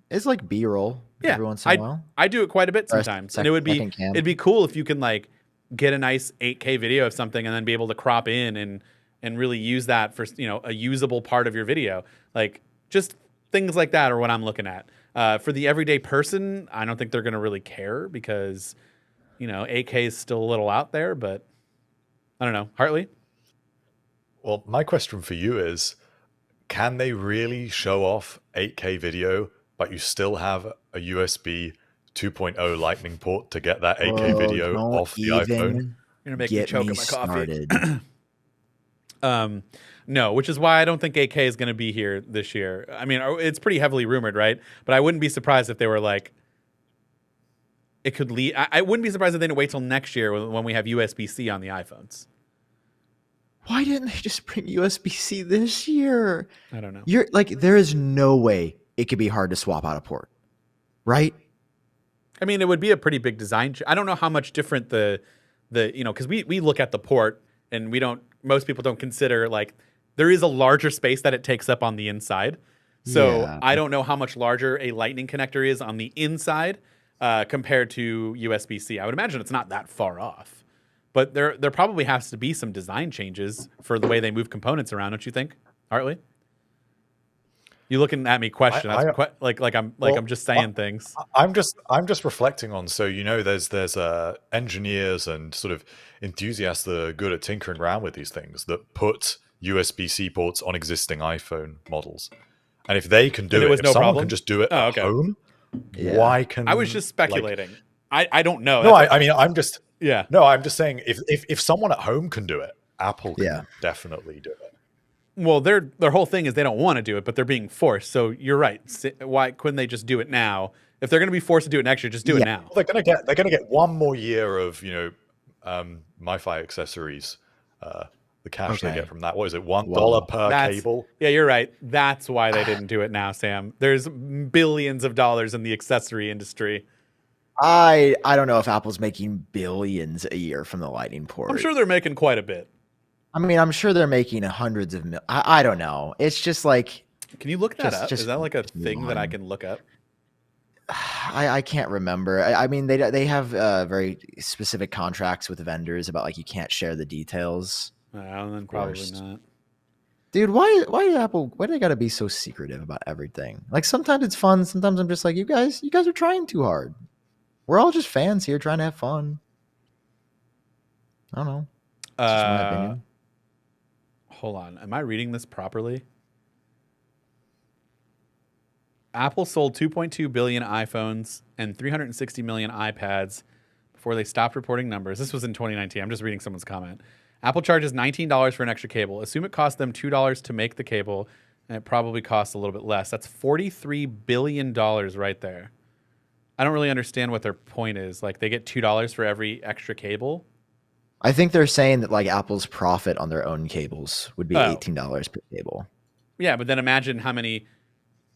C: It's like B-roll every once in a while.
B: I do it quite a bit sometimes, and it'd be cool if you can like get a nice 8K video of something and then be able to crop in and really use that for a usable part of your video. Like, just things like that are what I'm looking at. For the everyday person, I don't think they're going to really care because 8K is still a little out there, but I don't know. Hartley?
D: Well, my question for you is, can they really show off 8K video, but you still have a USB 2.0 lightning port to get that 8K video off the iPhone?
B: You're going to make me choke on my coffee. No, which is why I don't think 8K is going to be here this year. I mean, it's pretty heavily rumored, right? But I wouldn't be surprised if they were like, it could lead. I wouldn't be surprised if they didn't wait till next year when we have USB-C on the iPhones.
C: Why didn't they just bring USB-C this year?
B: I don't know.
C: You're like, there is no way it could be hard to swap out a port, right?
B: I mean, it would be a pretty big design. I don't know how much different because we look at the port and most people don't consider like there is a larger space that it takes up on the inside. So
C: Yeah.
B: I don't know how much larger a lightning connector is on the inside compared to USB-C. I would imagine it's not that far off. But there probably has to be some design changes for the way they move components around, don't you think, Hartley? You looking at me question? I'm just saying things.
D: I'm just reflecting on. So there's engineers and sort of enthusiasts that are good at tinkering around with these things that put USB-C ports on existing iPhone models, and if they can do it, if someone can just do it at home, why can
B: I was just speculating. I don't know.
D: No, I mean I'm just
B: yeah.
D: No, I'm just saying if someone at home can do it, Apple can definitely do it.
B: Well, their whole thing is they don't want to do it, but they're being forced. So you're right. Why couldn't they just do it now? If they're going to be forced to do it next year, just do it now.
D: They're going to get one more year of MiFi accessories. The cash they get from that. What is it? $1 per cable?
B: Yeah, you're right. That's why they didn't do it now, Sam. There's billions of dollars in the accessory industry.
C: I don't know if Apple's making billions a year from the Lightning port.
B: I'm sure they're making quite a bit.
C: I mean, I'm sure they're making hundreds of millions. I don't know. It's just like...
B: Can you look that up? Is that like a thing that I can look up?
C: I can't remember. I mean, they have very specific contracts with vendors about like you can't share the details.
B: Then probably not.
C: Dude, why Apple? Why do they gotta be so secretive about everything? Like sometimes it's fun. Sometimes I'm just like, you guys are trying too hard. We're all just fans here trying to have fun. I don't know. It's just my opinion.
B: Hold on. Am I reading this properly? Apple sold 2.2 billion iPhones and 360 million iPads before they stopped reporting numbers. This was in 2019. I'm just reading someone's comment. Apple charges $19 for an extra cable. Assume it cost them $2 to make the cable, and it probably costs a little bit less. That's $43 billion right there. I don't really understand what their point is. Like, they get $2 for every extra cable?
C: I think they're saying that like Apple's profit on their own cables would be $18 per cable.
B: Yeah, but then imagine how many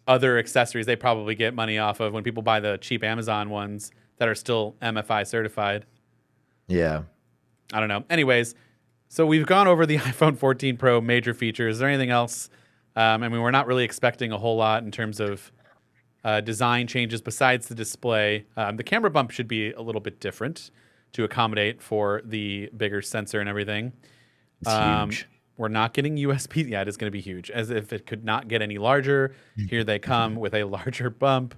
B: other accessories they probably get money off of when people buy the cheap Amazon ones that are still MFI certified.
C: Yeah.
B: I don't know. Anyways, so we've gone over the iPhone 14 Pro major features. Is there anything else? I mean, we're not really expecting a whole lot in terms of design changes besides the display. The camera bump should be a little bit different to accommodate for the bigger sensor and everything.
C: It's huge.
B: We're not getting USB. Yeah, it is going to be huge. As if it could not get any larger. Here they come with a larger bump.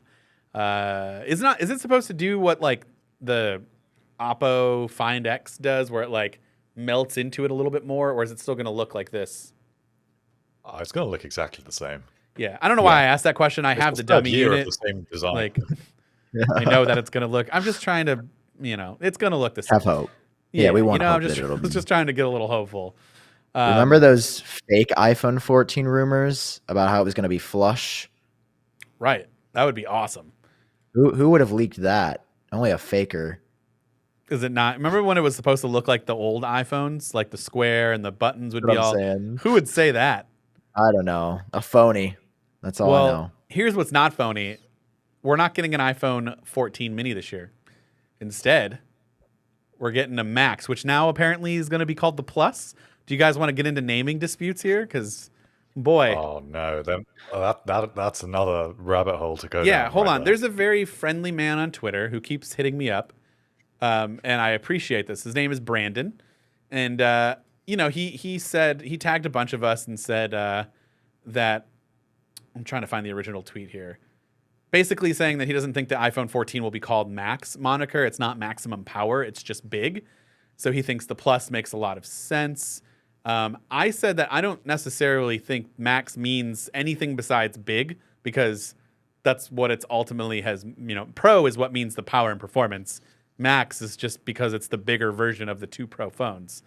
B: Is it supposed to do what like the Oppo Find X does, where it like melts into it a little bit more, or is it still going to look like this?
D: It's going to look exactly the same.
B: Yeah, I don't know why I asked that question. I have the dummy unit.
D: The same design.
B: Like, I know that it's going to look. I'm just trying to, it's going to look the same.
C: Have hope. Yeah, we want hope
B: that it'll be. Just trying to get a little hopeful.
C: Remember those fake iPhone 14 rumors about how it was going to be flush?
B: Right. That would be awesome.
C: Who would have leaked that? Only a faker.
B: Is it not? Remember when it was supposed to look like the old iPhones, like the square and the buttons would be all. Who would say that?
C: I don't know. A phony. That's all I know.
B: Here's what's not phony. We're not getting an iPhone 14 mini this year. Instead, we're getting a Max, which now apparently is going to be called the Plus. Do you guys want to get into naming disputes here? Because, boy.
D: Oh, no. That's another rabbit hole to go down.
B: Yeah, hold on. There's a very friendly man on Twitter who keeps hitting me up. And I appreciate this. His name is Brandon. And, he said, he tagged a bunch of us and said that, I'm trying to find the original tweet here. Basically saying that he doesn't think the iPhone 14 will be called Max moniker. It's not maximum power. It's just big. So he thinks the Plus makes a lot of sense. I said that I don't necessarily think Max means anything besides big, because that's what it's ultimately has, Pro is what means the power and performance. Max is just because it's the bigger version of the two Pro phones.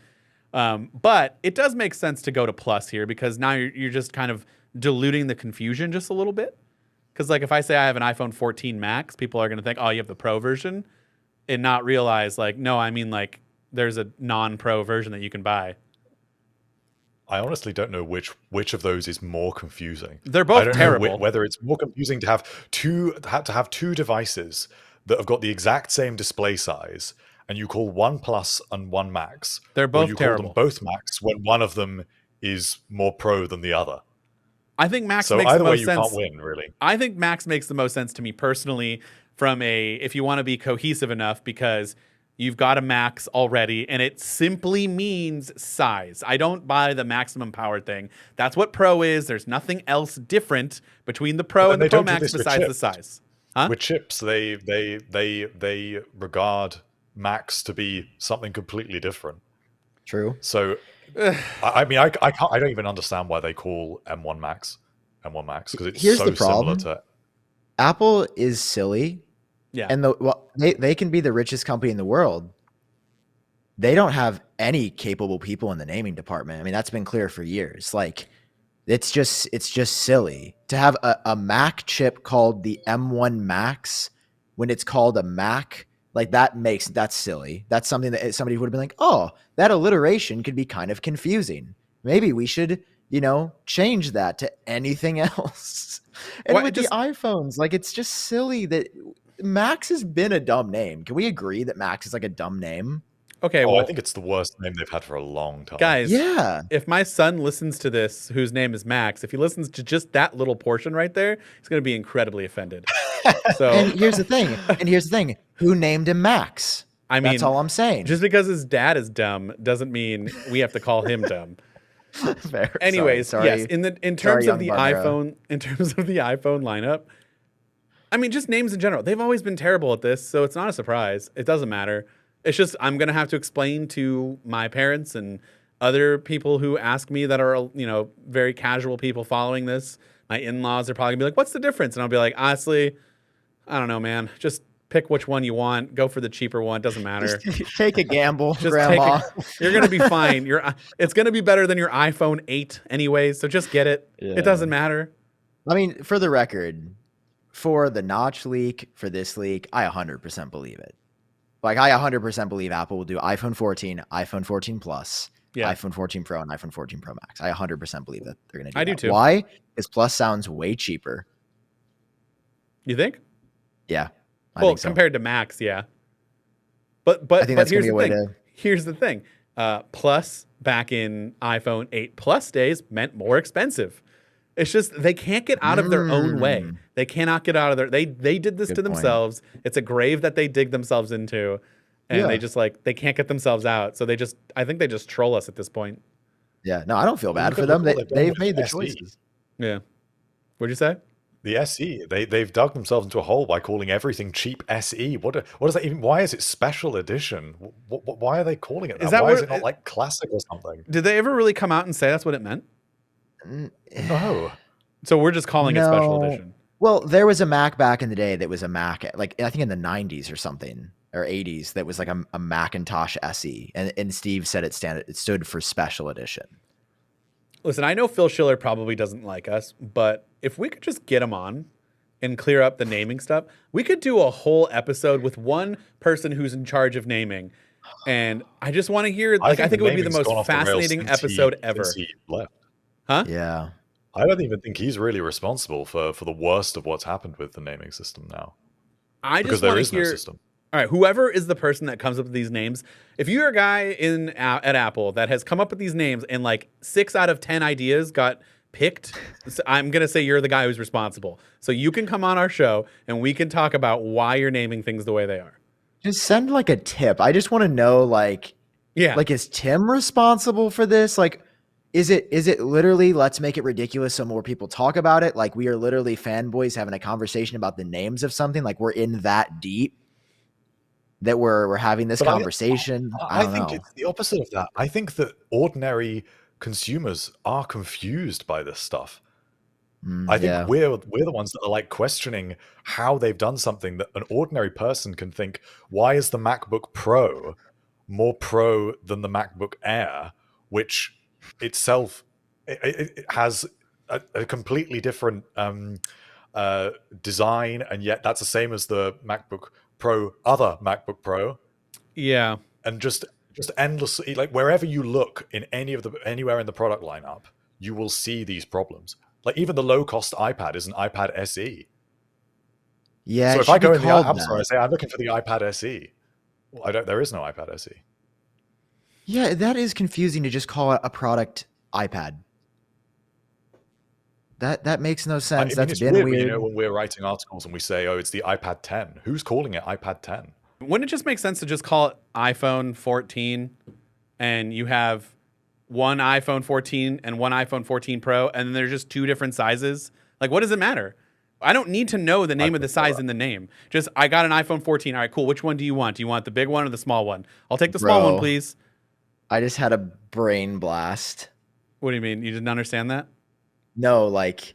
B: But it does make sense to go to Plus here, because now you're just kind of diluting the confusion just a little bit. Because like if I say I have an iPhone 14 Max, people are going to think, oh, you have the Pro version, and not realize like, no, I mean like there's a non-Pro version that you can buy.
D: I honestly don't know which of those is more confusing.
B: They're
D: I
B: both
D: don't know
B: terrible.
D: whether it's more confusing to have two devices that have got the exact same display size, and you call one Plus and one Max,
B: They're
D: or
B: both
D: you call them
B: terrible.
D: both Max when one of them is more pro than the other.
B: I think Max
D: So
B: makes the
D: either way,
B: most
D: you
B: sense.
D: can't win, really.
B: I think Max makes the most sense to me personally from if you want to be cohesive enough, because you've got a Max already and it simply means size. I don't buy the maximum power thing. That's what Pro is. There's nothing else different between the Pro
D: But
B: and the
D: they
B: Pro
D: don't do
B: Max
D: this with
B: besides the
D: chips.
B: size. Huh?
D: With chips, they regard Max to be something completely different.
C: True.
D: So, I mean, I can't. I don't even understand why they call M1 Max because it's
C: Here's
D: so
C: the
D: similar
C: problem.
D: to.
C: Apple is silly,
B: Yeah.
C: and they can be the richest company in the world. They don't have any capable people in the naming department. I mean, that's been clear for years. Like, it's just silly to have a Mac chip called the M1 Max when it's called a Mac. Like, that's silly. That's something that somebody would have been like, oh, that alliteration could be kind of confusing. Maybe we should, change that to anything else. And with the iPhones, like, it's just silly that Max has been a dumb name. Can we agree that Max is like a dumb name?
B: Okay,
D: Well,
B: well,
D: I think it's the worst name they've had for a long time.
B: guys,
C: Yeah.
B: if my son listens to this, whose name is Max, if he listens to just that little portion right there, he's going to be incredibly offended. So,
C: And here's the thing. Who named him Max?
B: I mean,
C: that's all I'm saying.
B: Just because his dad is dumb doesn't mean we have to call him dumb.
C: Fair.
B: Anyways,
C: Sorry.
B: yes, in terms of
C: young
B: the
C: Barbara.
B: iPhone lineup, I mean, just names in general, they've always been terrible at this, so it's not a surprise. It doesn't matter. It's just I'm gonna have to explain to my parents and other people who ask me that are very casual people following this. My in-laws are probably gonna be like, "What's the difference?" And I'll be like, "Honestly, I don't know, man. Just pick which one you want. Go for the cheaper one. Doesn't matter.
C: Just take a gamble,
B: Just
C: Grandma.
B: you're gonna be fine. It's gonna be better than your iPhone 8 anyway. So just get it.
C: Yeah.
B: It doesn't matter."
C: I mean, for the record, for the notch leak, for this leak, I 100% believe it. Like, I 100% believe Apple will do iPhone 14, iPhone 14 Plus, iPhone 14 Pro, and iPhone 14 Pro Max. I 100% believe that they're going to do that.
B: I do too.
C: Why? Because Plus sounds way cheaper.
B: You think?
C: Yeah. I
B: Well,
C: think so.
B: compared to Max, yeah. But
C: I think that's
B: here's
C: gonna be
B: the
C: a way
B: thing. Here's the thing. Plus back in iPhone 8 Plus days meant more expensive. It's just they can't get out of their own way. They cannot get out of their they did this
C: Good
B: to
C: point.
B: themselves. It's a grave that they dig themselves into. And
C: Yeah.
B: they just they can't get themselves out. So I think they just troll us at this point.
C: Yeah. No, I don't feel bad
D: Look
C: for
D: at
C: them.
D: what they've done
C: They've
D: with
C: made the
D: SE.
C: choices.
B: Yeah. What'd you say?
D: The SE, they've dug themselves into a hole by calling everything cheap SE. What does that even? Why is it special edition? Why are they calling it that?
B: Is that
D: why
B: what
D: is it not like classic or something?
B: Did they ever really come out and say that's what it meant?
D: No.
B: So we're just calling it special
C: No.
B: edition.
C: Well, there was a Mac back in the day that was a Mac, like I think in the 90s or something, or 80s, that was like a Macintosh SE. And Steve said it stood for special edition.
B: Listen, I know Phil Schiller probably doesn't like us, but if we could just get him on and clear up the naming stuff, we could do a whole episode with one person who's in charge of naming. And I just want to hear, I think it would be the
D: naming's gone
B: most
D: off the rails
B: fascinating
D: since
B: episode ever.
D: since he left.
B: Huh?
C: Yeah.
D: I don't even think he's really responsible for the worst of what's happened with the naming system now.
B: I
D: Because
B: just
D: there
B: want
D: is
B: to
D: no
B: hear.
D: system.
B: All right, whoever is the person that comes up with these names, if you're a guy at Apple that has come up with these names and 6 out of 10 ideas got picked, I'm going to say you're the guy who's responsible. So you can come on our show and we can talk about why you're naming things the way they are.
C: Just send a tip. I just want to know,
B: Yeah.
C: is Tim responsible for this? Is it literally, let's make it ridiculous so more people talk about it? Like, we are literally fanboys having a conversation about the names of something. Like, we're in that deep that we're having this
D: But
C: conversation. I don't
D: think
C: know.
D: it's the opposite of that. I think that ordinary consumers are confused by this stuff. I think
C: Yeah.
D: we're the ones that are questioning how they've done something that an ordinary person can think, why is the MacBook Pro more pro than the MacBook Air, which itself it has a completely different design, and yet that's the same as the MacBook Pro, other MacBook Pro,
B: Yeah.
D: and just just endlessly, like wherever you look in anywhere in the product lineup, you will see these problems. Like even the low cost iPad is an iPad SE.
C: Yeah,
D: So
C: it
D: if I
C: should be
D: go in the
C: called
D: App Store and I
C: that.
D: say I'm looking for the iPad SE, well, there is no iPad SE.
C: Yeah, that is confusing to just call a product iPad. That makes no
D: I
C: sense.
D: mean,
C: That's
D: it's
C: been
D: weird, but
C: weird.
D: when we're writing articles and we say, "Oh, it's the iPad 10," who's calling it iPad 10?
B: Wouldn't it just make sense to just call it iPhone 14 and you have one iPhone 14 and one iPhone 14 Pro and then there's just two different sizes? Like, what does it matter? I don't need to know the name of the size in the name. Just, I got an iPhone 14. All right, cool. Which one do you want? Do you want the big one or the small one? I'll take the small one,
C: Bro,
B: please.
C: I just had a brain blast.
B: What do you mean? You didn't understand that?
C: No, like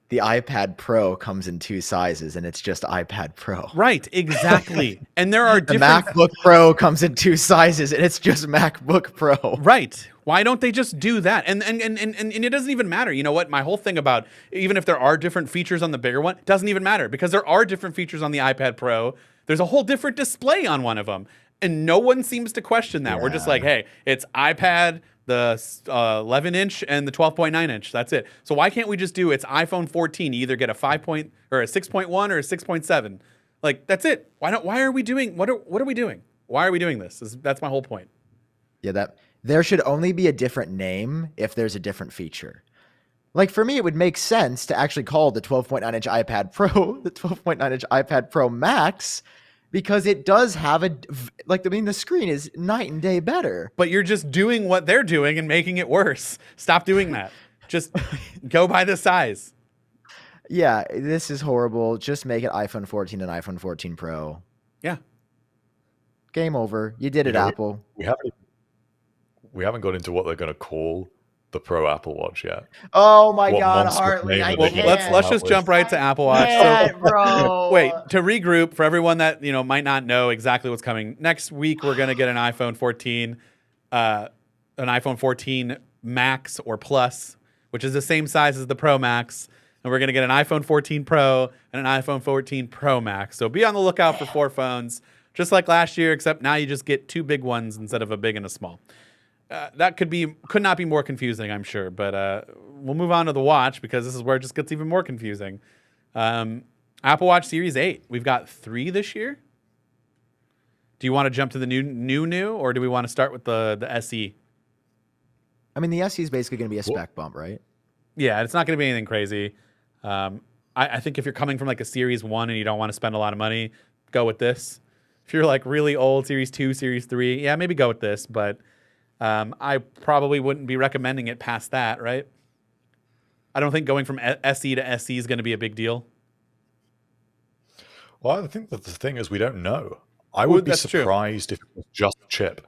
C: the iPad Pro comes in two sizes and it's just iPad Pro.
B: Right, exactly. And there are
C: The
B: different...
C: MacBook Pro comes in two sizes and it's just MacBook Pro.
B: Right. Why don't they just do that? And it doesn't even matter. You know what? My whole thing about, even if there are different features on the bigger one, doesn't even matter because there are different features on the iPad Pro. There's a whole different display on one of them. And no one seems to question that. We're just like, hey, it's iPad, the 11-inch and the 12.9-inch. That's it. So why can't we just do it's iPhone 14? You either get a 5 or a 6.1 or a 6.7. Like, that's it. Why are we doing, what are we doing? Why are we doing this? That's my whole point.
C: Yeah, that there should only be a different name if there's a different feature. Like for me, it would make sense to actually call the 12.9-inch iPad Pro the 12.9-inch iPad Pro Max because it does have the screen is night and day better.
B: But you're just doing what they're doing and making it worse. Stop doing that. Just go by the size.
C: Yeah, this is horrible. Just make it iPhone 14 and iPhone 14 Pro.
B: Yeah.
C: Game over. You did it, Apple.
D: We haven't got into what they're going to call the Pro Apple Watch yet.
C: Oh my
D: What
C: God,
D: monster
C: Hartley!
D: name
C: I
D: are they
C: can't.
D: gonna
B: Let's just jump right to Apple Watch. So,
C: Bro.
B: wait, to regroup for everyone that might not know exactly what's coming next week, we're gonna get an iPhone 14, an iPhone 14 Max or Plus, which is the same size as the Pro Max, and we're gonna get an iPhone 14 Pro and an iPhone 14 Pro Max. So be on the lookout for 4 phones, just like last year, except now you just get 2 big ones instead of a big and a small. That could not be more confusing, I'm sure. But we'll move on to the watch because this is where it just gets even more confusing. Apple Watch Series 8. We've got 3 this year. Do you want to jump to the new, or do we want to start with the SE?
C: I mean, the SE is basically going to be a spec bump, right?
B: Yeah, it's not going to be anything crazy. I think if you're coming from like a Series 1 and you don't want to spend a lot of money, go with this. If you're like really old, Series 2, Series 3, yeah, maybe go with this. But I probably wouldn't be recommending it past that, right? I don't think going from SE to SE is going to be a big deal.
D: Well, I think that the thing is we don't know. I would be surprised if it was just a chip.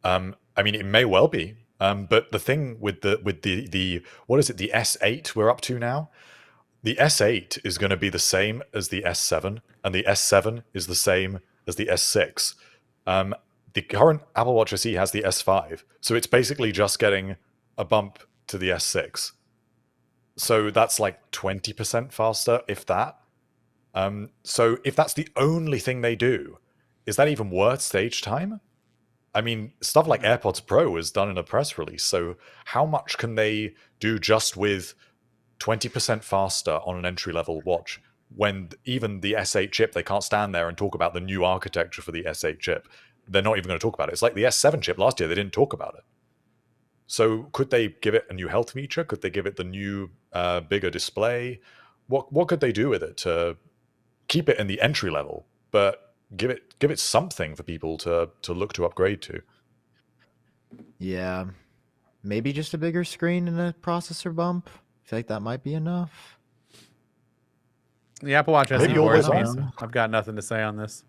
D: I mean, it may well be. But the thing with the what is it, the S8 we're up to now? The S8 is going to be the same as the S7, and the S7 is the same as the S6. The current Apple Watch SE has the S5, so it's basically just getting a bump to the S6. So that's like 20% faster, if that. So if that's the only thing they do, is that even worth stage time? I mean, stuff like AirPods Pro is done in a press release, so how much can they do just with 20% faster on an entry-level watch when even the S8 chip, they can't stand there and talk about the new architecture for the S8 chip. They're not even going to talk about it. It's like the S7 chip last year, they didn't talk about it. So could they give it a new health feature? Could they give it the new bigger display? What could they do with it to keep it in the entry level, but give it something for people to look to upgrade to?
C: Yeah, maybe just a bigger screen and a processor bump. I feel like that might be enough.
B: The Apple Watch SE
D: Maybe
B: bores
D: always
B: me.
D: on.
B: I've got nothing to say on this.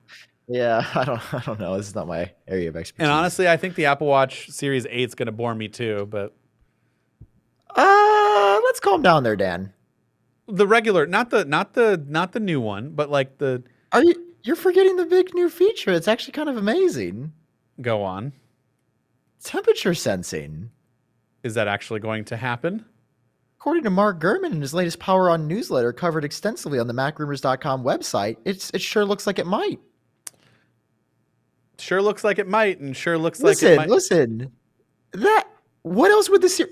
C: Yeah, I don't know. This is not my area of expertise.
B: And honestly, I think the Apple Watch Series 8 is going to bore me too. But
C: let's calm down there, Dan.
B: the regular, not the new one, but like the.
C: You're forgetting the big new feature? It's actually kind of amazing.
B: Go on.
C: Temperature sensing.
B: Is that actually going to happen?
C: According to Mark Gurman in his latest Power On newsletter covered extensively on the MacRumors.com website, it sure looks like it might.
B: sure looks like it might, and sure looks like it might.
C: Listen. What else would the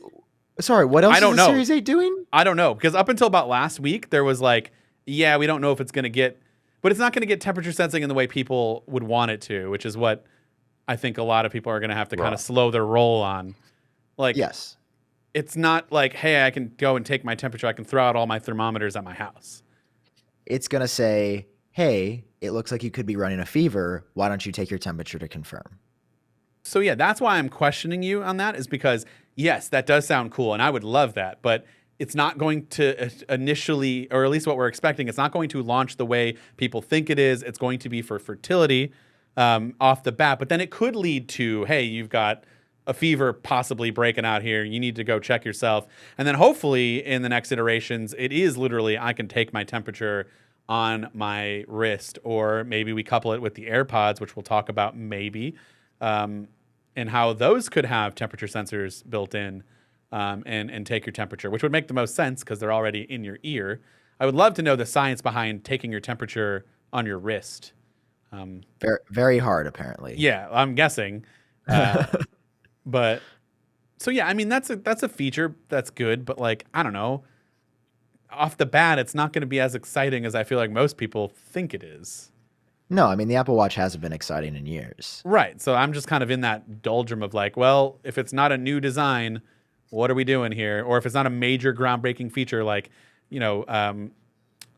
C: Sorry, what else
B: I don't
C: is
B: know.
C: the Series 8 doing?
B: I don't know, because up until about last week, there was like, yeah, we don't know if it's going to get, but it's not going to get temperature sensing in the way people would want it to, which is what I think a lot of people are going to have to kind of slow their roll on. Like,
C: Yes.
B: It's not like, hey, I can go and take my temperature. I can throw out all my thermometers at my house.
C: It's going to say, hey, it looks like you could be running a fever. Why don't you take your temperature to confirm?
B: So, yeah, that's why I'm questioning you on that, is because, yes, that does sound cool, and I would love that, but it's not going to initially, or at least what we're expecting, it's not going to launch the way people think it is. It's going to be for fertility off the bat, but then it could lead to, hey, you've got a fever possibly breaking out here. You need to go check yourself. And then hopefully in the next iterations, it is literally, I can take my temperature on my wrist, or maybe we couple it with the AirPods, which we'll talk about maybe, and how those could have temperature sensors built in and take your temperature, which would make the most sense because they're already in your ear. I would love to know the science behind taking your temperature on your wrist.
C: Very, very hard, apparently.
B: Yeah, I'm guessing. But so yeah, I mean that's a feature that's good, but like I don't know, off the bat it's not going to be as exciting as I feel like most people think it is.
C: No, I mean the Apple Watch hasn't been exciting in years.
B: Right. So I'm just kind of in that doldrum of like, well, if it's not a new design, what are we doing here? Or if it's not a major groundbreaking feature like,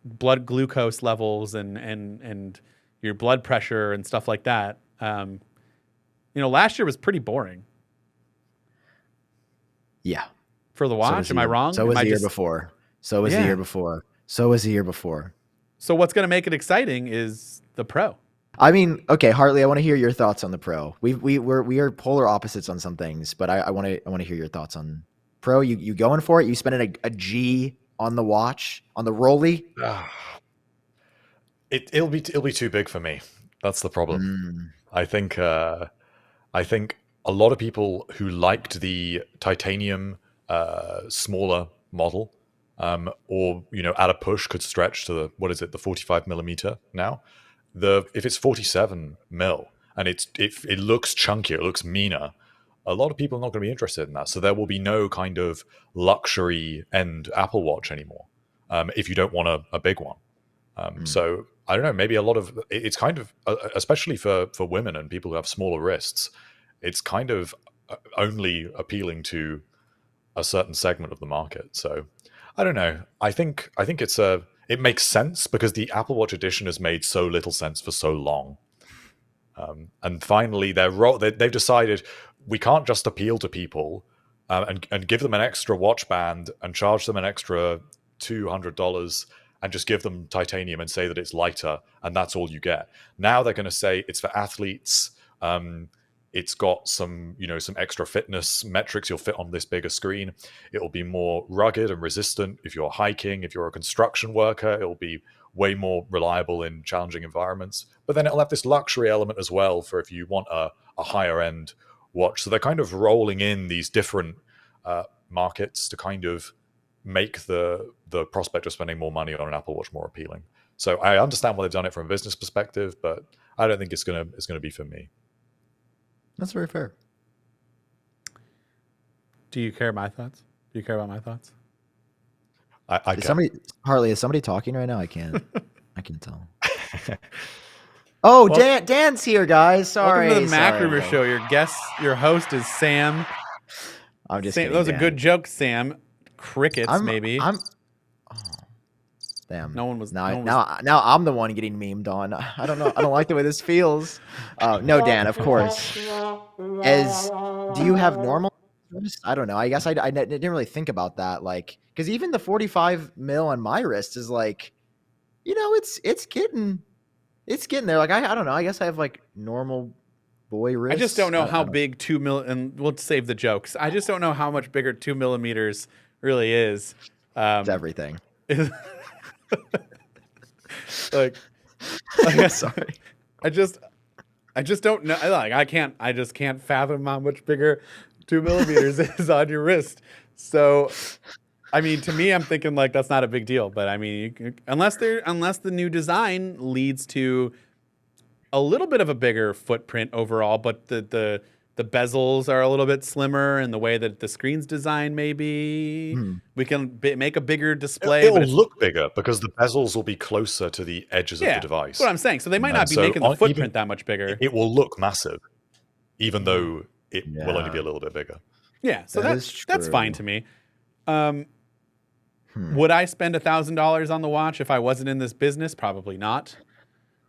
B: blood glucose levels and your blood pressure and stuff like that. Last year was pretty boring.
C: Yeah.
B: For the watch, am I wrong?
C: So was the year before. So was the year before. So was the year before.
B: So what's going to make it exciting is the Pro.
C: I mean, okay, Hartley, I want to hear your thoughts on the Pro. We are polar opposites on some things, but I want to hear your thoughts on Pro. You going for it? You spending a G on the watch, on the Rolly?
D: It'll be too big for me. That's the problem. I think a lot of people who liked the titanium smaller model, or at a push could stretch to the 45 millimeter now. If it's 47 mil and it looks chunkier, it looks meaner, a lot of people are not going to be interested in that. So there will be no kind of luxury end Apple Watch anymore if you don't want a big one. So I don't know, maybe a lot of it's kind of, especially for women and people who have smaller wrists, it's kind of only appealing to a certain segment of the market. So I don't know. I think it makes sense because the Apple Watch edition has made so little sense for so long. And finally, they've decided we can't just appeal to people and give them an extra watch band and charge them an extra $200 and just give them titanium and say that it's lighter and that's all you get. Now they're going to say it's for athletes. It's got some extra fitness metrics. You'll fit on this bigger screen. It'll be more rugged and resistant if you're hiking. If you're a construction worker, it'll be way more reliable in challenging environments. But then it'll have this luxury element as well for if you want a higher end watch. So they're kind of rolling in these different markets to kind of make the prospect of spending more money on an Apple Watch more appealing. So I understand why they've done it from a business perspective, but I don't think it's gonna be for me.
C: That's very fair.
B: Do you care my thoughts? Do you care about my thoughts?
D: I
C: Hartley, is somebody talking right now? I can't tell. Oh, well, Dan's here, guys. Sorry.
B: Welcome to the MacRumors Show. Your host is Sam.
C: I'm just
B: Sam,
C: kidding,
B: that was
C: Dan.
B: a good joke, Sam. Crickets, maybe.
C: Damn.
B: No one was.
C: Now I'm the one getting memed on. I don't know. I don't like the way this feels. No, Dan, of course. Do you have normal? I don't know. I guess I didn't really think about that. Like, because even the 45 mil on my wrist is like, it's getting there. Like, I don't know. I guess I have like normal boy wrist.
B: I just don't know how big 2 mil, and we'll save the jokes. I just don't know how much bigger 2 millimeters really is.
C: It's everything.
B: like
C: sorry.
B: I just don't know. Like, I just can't fathom how much bigger 2 millimeters is on your wrist. So, I mean, to me, I'm thinking like that's not a big deal. But I mean, unless the new design leads to a little bit of a bigger footprint overall, but the bezels are a little bit slimmer, and the way that the screen's designed, maybe we can make a bigger display.
D: It'll
B: but it's,
D: look bigger because the bezels will be closer to the edges of
B: yeah,
D: the device.
B: that's what I'm saying. So they might
D: And
B: not be
D: so
B: making the
D: on-
B: footprint
D: even-
B: that much bigger.
D: It will look massive, even though it will only be a little bit bigger.
B: Yeah, so
C: That is
B: that's fine
C: true.
B: to me. Would I spend $1,000 on the watch if I wasn't in this business? Probably not.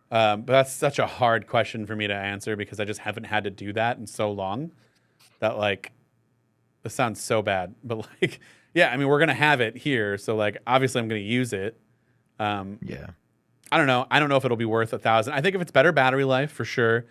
B: But that's such a hard question for me to answer because I just haven't had to do that in so long that like, this sounds so bad, but like, yeah, I mean, we're going to have it here. So like, obviously I'm going to use it.
C: Yeah.
B: I don't know. I don't know if it'll be worth $1,000. I think if it's better battery life for sure,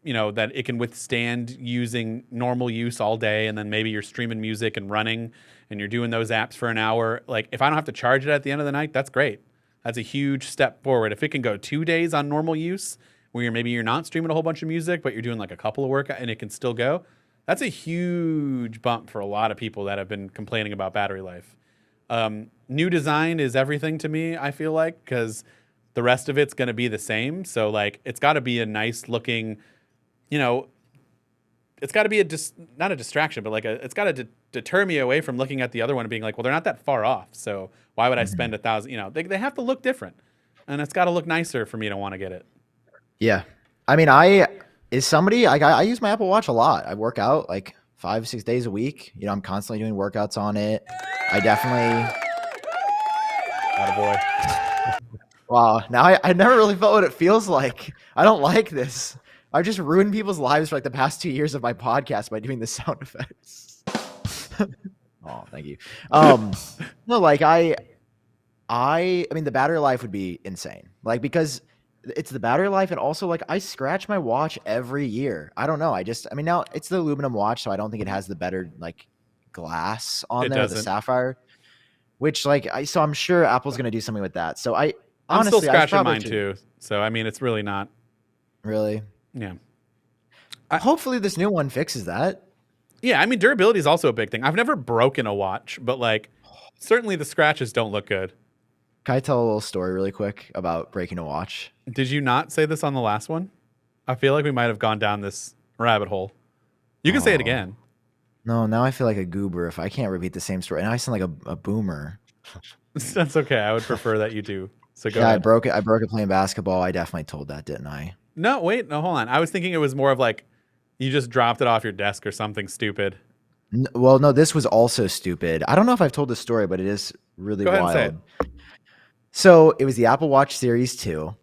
B: you know, that it can withstand using normal use all day. And then maybe you're streaming music and running and you're doing those apps for an hour. Like if I don't have to charge it at the end of the night, that's great. That's a huge step forward. If it can go 2 days on normal use where you're not streaming a whole bunch of music, but you're doing like a couple of workouts and it can still go, that's a huge bump for a lot of people that have been complaining about battery life. New design is everything to me, I feel like, because the rest of it's going to be the same. So like, it's got to be a nice looking, you know, it's got to be not a distraction, but like it's got to deter me away from looking at the other one and being like, well, they're not that far off. So why would I spend $1,000? You know, they have to look different, and it's got to look nicer for me to want to get it.
C: Yeah. I mean, I use my Apple Watch a lot. I work out like 5-6 days a week. You know, I'm constantly doing workouts on it. I definitely.
B: Attaboy.
C: Wow. Now I never really felt what it feels like. I don't like this. I've just ruined people's lives for like the past 2 years of my podcast by doing the sound effects. Oh, thank you. No, like I mean, the battery life would be insane. Like, because it's the battery life, and also like I scratch my watch every year. I don't know. I mean, now it's the aluminum watch, so I don't think it has the better like glass on
B: It
C: there, the
B: doesn't.
C: sapphire. Which like so I'm sure Apple's gonna do something with that. So
B: I'm
C: honestly,
B: still scratching mine too. So I mean, it's really not.
C: Really?
B: Yeah.
C: Hopefully this new one fixes that.
B: Yeah, I mean, durability is also a big thing. I've never broken a watch, but like, certainly the scratches don't look good.
C: Can I tell a little story really quick about breaking a watch?
B: Did you not say this on the last one? I feel like we might have gone down this rabbit hole. You can say it again.
C: No, now I feel like a goober if I can't repeat the same story. Now I sound like a boomer.
B: That's okay. I would prefer that you do. So go
C: Yeah,
B: ahead.
C: I broke it playing basketball. I definitely told that, didn't I?
B: No, wait. No, hold on. I was thinking it was more of like you just dropped it off your desk or something stupid.
C: Well, no, this was also stupid. I don't know if I've told this story, but it is really
B: Go ahead
C: wild.
B: and say it.
C: So it was the Apple Watch Series 2.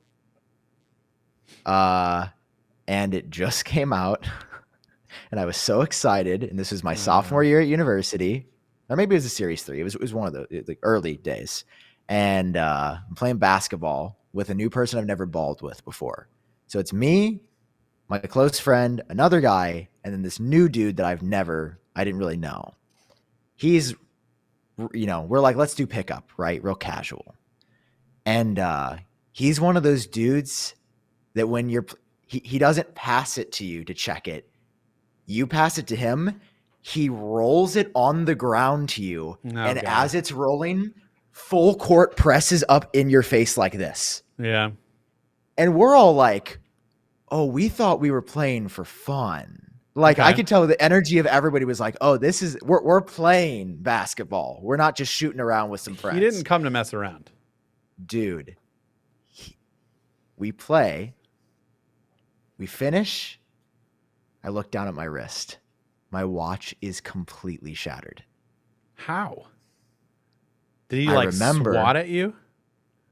C: And it just came out. And I was so excited. And this was my sophomore year at university. Or maybe it was a Series 3. It was one of the early days. And I'm playing basketball with a new person I've never balled with before. So it's me, my close friend, another guy, and then this new dude that I didn't really know. He's, you know, we're like, let's do pickup, right? Real casual. And he's one of those dudes that when he doesn't pass it to you to check it. You pass it to him. He rolls it on the ground to you.
B: Oh,
C: and
B: God.
C: as it's rolling, full court presses up in your face like this.
B: Yeah.
C: And we're all like, oh, we thought we were playing for fun. Like, I
B: Okay.
C: could tell the energy of everybody was like, oh, we're playing basketball. We're not just shooting around with some friends.
B: He didn't come to mess around.
C: Dude, we play, we finish. I look down at my wrist. My watch is completely shattered.
B: How? Did he
C: I
B: like
C: remember-
B: swat at you?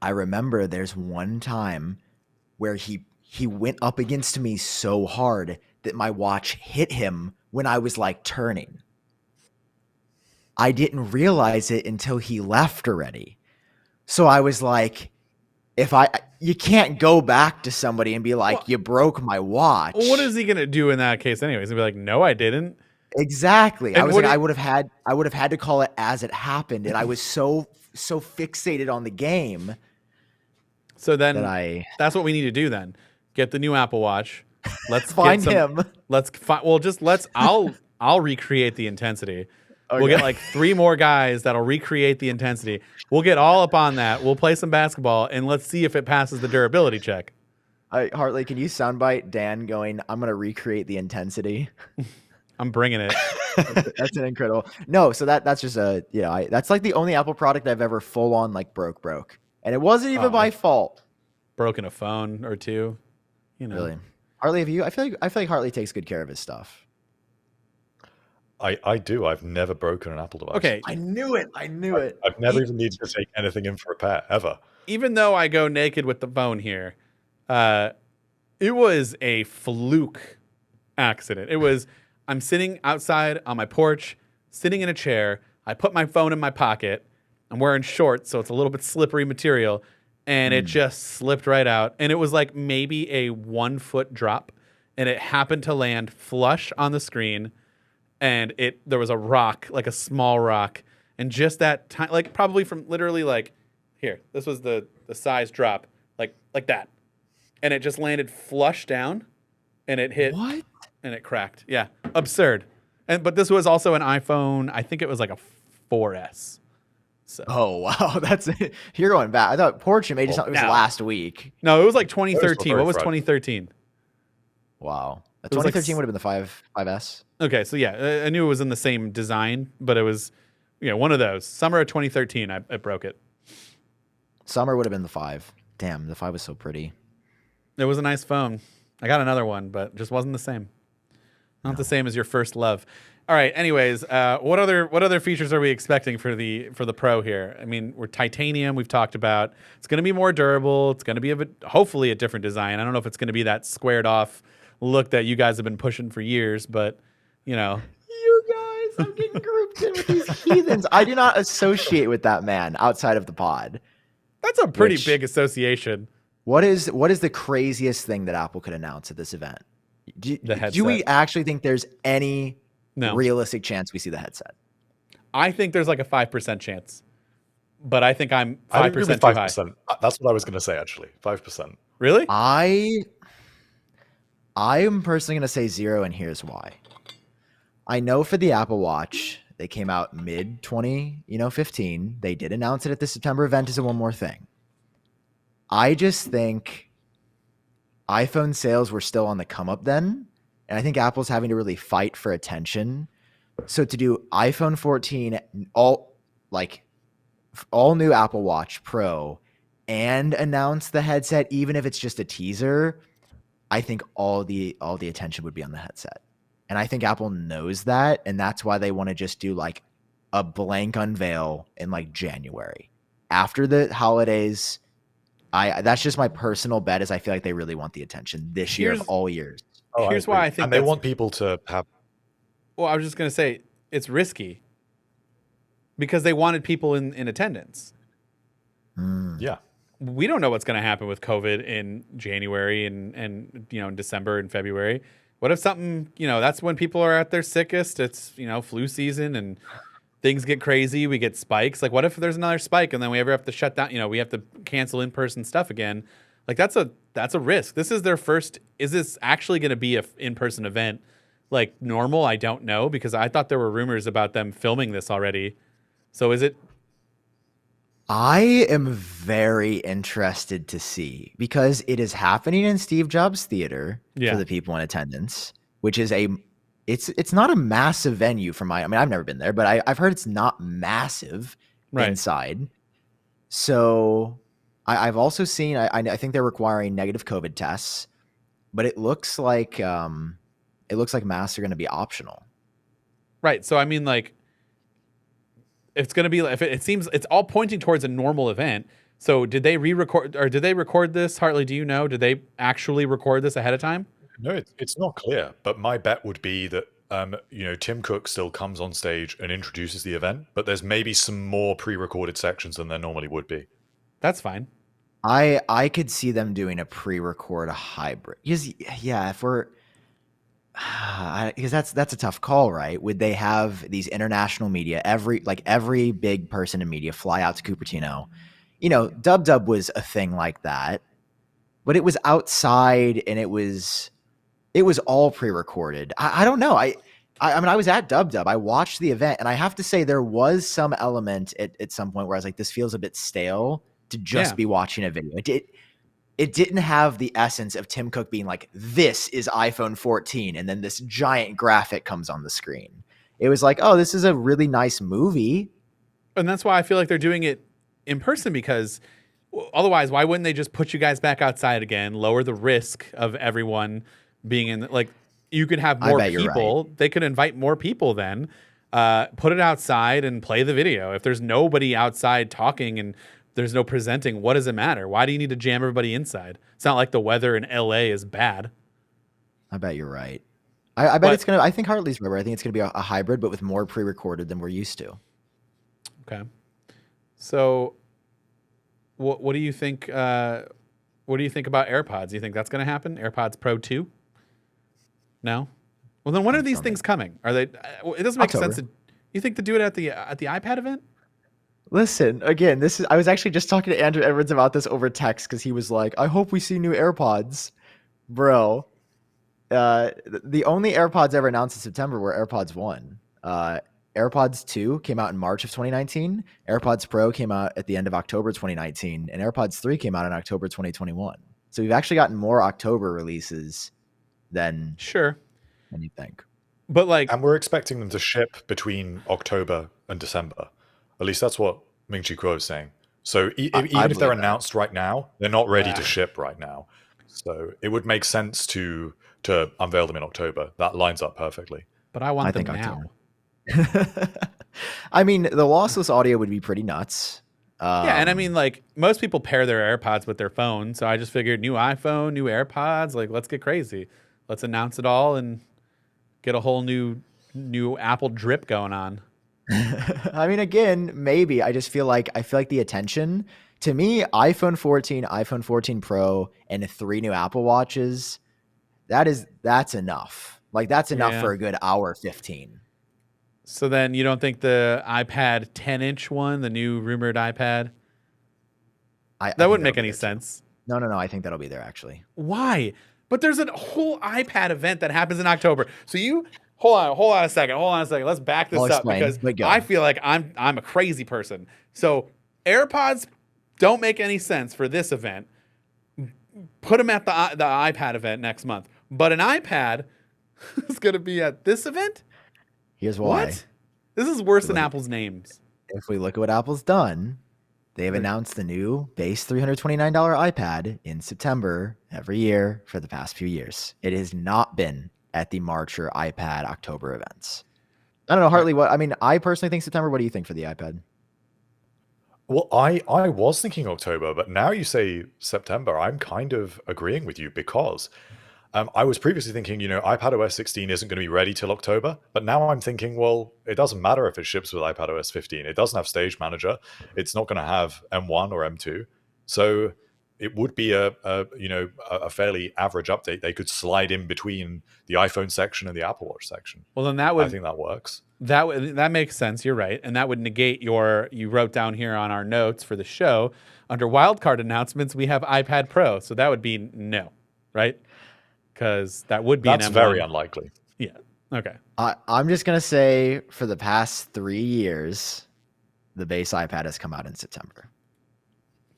C: I remember there's one time where he went up against me so hard that my watch hit him when I was like turning. I didn't realize it until he left already. So I was like, you can't go back to somebody and be like,
B: Well-
C: you broke my watch.
B: Well, what is he gonna do in that case anyways? He'd be like, no, I didn't.
C: Exactly. I
B: And
C: was
B: what
C: like,
B: do-
C: I would have had to call it as it happened. And I was so fixated on the game
B: So then
C: that
B: that's what we need to do then. Get the new Apple Watch. Let's
C: find
B: get some,
C: him.
B: Let's find. Well, just I'll recreate the intensity. We'll
C: Okay.
B: get like 3 more guys that'll recreate the intensity. We'll get all up on that. We'll play some basketball and let's see if it passes the durability check.
C: Hartley, can you soundbite Dan going, I'm going to recreate the intensity?
B: I'm bringing it.
C: That's an incredible. No, so that's just that's like the only Apple product I've ever full on like broke. And it wasn't even my fault.
B: Broken a phone or two, you know.
C: Really. Hartley, have you? I feel like Hartley takes good care of his stuff.
D: I do. I've never broken an Apple device.
B: Okay.
C: I knew it.
D: I've never even needed to take anything in for repair, ever.
B: Even though I go naked with the phone here, it was a fluke accident. It was, I'm sitting outside on my porch, sitting in a chair. I put my phone in my pocket. I'm wearing shorts, so it's a little bit slippery material. And it just slipped right out. And it was like maybe a 1 foot drop. And it happened to land flush on the screen. And there was a rock, like a small rock. And just that time, like probably from literally like, here, this was the size drop, like that. And it just landed flush down. And it hit.
C: What?
B: And it cracked. Yeah. Absurd. But this was also an iPhone, I think it was like a 4S. So.
C: Oh wow, that's you're going back. I thought Porch made it was last week.
B: No, it was like 2013. What was 2013?
C: Wow, 2013
B: 2013
C: would have been the 5S.
B: Okay, so yeah, I knew it was in the same design, but it was one of those. Summer of 2013, I broke it.
C: Summer would have been the 5. Damn, the 5 was so pretty.
B: It was a nice phone. I got another one, but it just wasn't the same. Not the same as your first love. All right. Anyways, what other features are we expecting for the Pro here? I mean, we're titanium. We've talked about. It's going to be more durable. It's going to be hopefully a different design. I don't know if it's going to be that squared off look that you guys have been pushing for years, but You
C: guys, I'm getting grouped in with these heathens. I do not associate with that man outside of the pod.
B: That's a pretty big association.
C: What is the craziest thing that Apple could announce at this event? Do we actually think there's any realistic chance we see the headset?
B: I think there's like a 5% chance, but I think I'm 5% too high.
D: That's what I was going to say, actually. 5%.
B: Really?
C: I am personally going to say 0, and here's why. I know for the Apple Watch, they came out mid 2015. They did announce it at the September event as a one more thing. I just think iPhone sales were still on the come up then. And I think Apple's having to really fight for attention. So to do iPhone 14, all new Apple Watch Pro and announce the headset, even if it's just a teaser, I think all the attention would be on the headset. And I think Apple knows that. And that's why they want to just do like a blank unveil in like January after the holidays. That's just my personal bet, is I feel like they really want the attention this year of all years.
B: Here's why I think,
D: and they want people to have.
B: Well, I was just going to say it's risky because they wanted people in attendance.
D: Yeah,
B: we don't know what's going to happen with COVID in January and in December and February. What if something, that's when people are at their sickest. It's flu season and things get crazy. We get spikes. Like, what if there's another spike and then we ever have to shut down? We have to cancel in-person stuff again. Like, that's a risk. This is their first. Is this actually going to be a in-person event like normal? I don't know, because I thought there were rumors about them filming this already. So is it?
C: I am very interested to see, because it is happening in Steve Jobs Theater for the people in attendance, which is it's not a massive venue I've never been there, but I've heard it's not massive inside. So I've also seen, I think they're requiring negative COVID tests, but it looks like masks are going to be optional.
B: Right. So I mean, like, it's going to be, if it seems it's all pointing towards a normal event. So did they re-record, or did they record this? Hartley, do you know? Did they actually record this ahead of time?
D: No, it's not clear. But my bet would be that Tim Cook still comes on stage and introduces the event, but there's maybe some more pre-recorded sections than there normally would be.
B: That's fine.
C: I could see them doing a pre-record, a hybrid. Because that's a tough call, right? Would they have these international media, every big person in media fly out to Cupertino? Dub was a thing like that, but it was outside and it was all pre-recorded. I don't know. I mean, I was at Dub. I watched the event, and I have to say there was some element at some point where I was like, this feels a bit stale to just be watching a video. it didn't have the essence of Tim Cook being like, this is iPhone 14, and then this giant graphic comes on the screen. It was like, oh, this is a really nice movie.
B: And that's why I feel like they're doing it in person, because otherwise, why wouldn't they just put you guys back outside again, lower the risk of everyone being in, like, you could have more people. Right. They could invite more people then, put it outside and play the video. If there's nobody outside talking and there's no presenting, what does it matter? Why do you need to jam everybody inside? It's not like the weather in LA is bad.
C: I bet you're right. I bet it's going to, I think Hartley's right. I think it's going to be a hybrid, but with more pre-recorded than we're used to.
B: Okay. So what do you think? What do you think about AirPods? Do you think that's going to happen? AirPods Pro 2? No? Well, then when are these things coming? Are they? It doesn't make
C: October.
B: sense. You think to do it at the iPad event?
C: Listen, again, I was actually just talking to Andrew Edwards about this over text because he was like, I hope we see new AirPods. Bro, the only AirPods ever announced in September were AirPods 1. AirPods 2 came out in March of 2019. AirPods Pro came out at the end of October 2019. And AirPods 3 came out in October 2021. So we've actually gotten more October releases than you think.
B: But like,
D: and we're expecting them to ship between October and December. At least that's what Ming-Chi Kuo is saying. So even if they're announced right now, they're not ready to ship right now. So it would make sense to unveil them in October. That lines up perfectly.
B: But I want them now.
C: I mean, the lossless audio would be pretty nuts.
B: Yeah, and I mean, like, most people pair their AirPods with their phone, so I just figured new iPhone, new AirPods, like, let's get crazy. Let's announce it all and get a whole new Apple drip going on.
C: I mean, again, maybe. I feel like the attention, to me, iPhone 14, iPhone 14 Pro, and 3 new Apple Watches, that's enough. Like, that's enough for a good hour 15.
B: So then you don't think the iPad 10-inch one, the new rumored iPad, that wouldn't make any sense.
C: No. I think that'll be there, actually.
B: Why? But there's a whole iPad event that happens in October. So you hold on a second. Let's back this up because I feel like I'm a crazy person. So AirPods don't make any sense for this event. Put them at the iPad event next month. But an iPad is going to be at this event?
C: Here's why.
B: What? This is worse than Apple's names.
C: If we look at what Apple's done, they've announced the new base $329 iPad in September every year for the past few years. It has not been at the March or iPad October events. I don't know, Hartley, I personally think September. What do you think for the iPad?
D: Well, I was thinking October, but now you say September, I'm kind of agreeing with you because I was previously thinking, iPadOS 16 isn't going to be ready till October, but now I'm thinking, well, it doesn't matter if it ships with iPadOS 15. It doesn't have Stage Manager. It's not going to have M1 or M2. So it would be a fairly average update. They could slide in between the iPhone section and the Apple Watch section.
B: Well, then I
D: think that works.
B: That makes sense. You're right. And that would negate you wrote down here on our notes for the show, under wildcard announcements, we have iPad Pro. So that would be no, right? Because that would be
D: that's very unlikely.
B: Yeah. Okay.
C: I'm just going to say for the past 3 years, the base iPad has come out in September.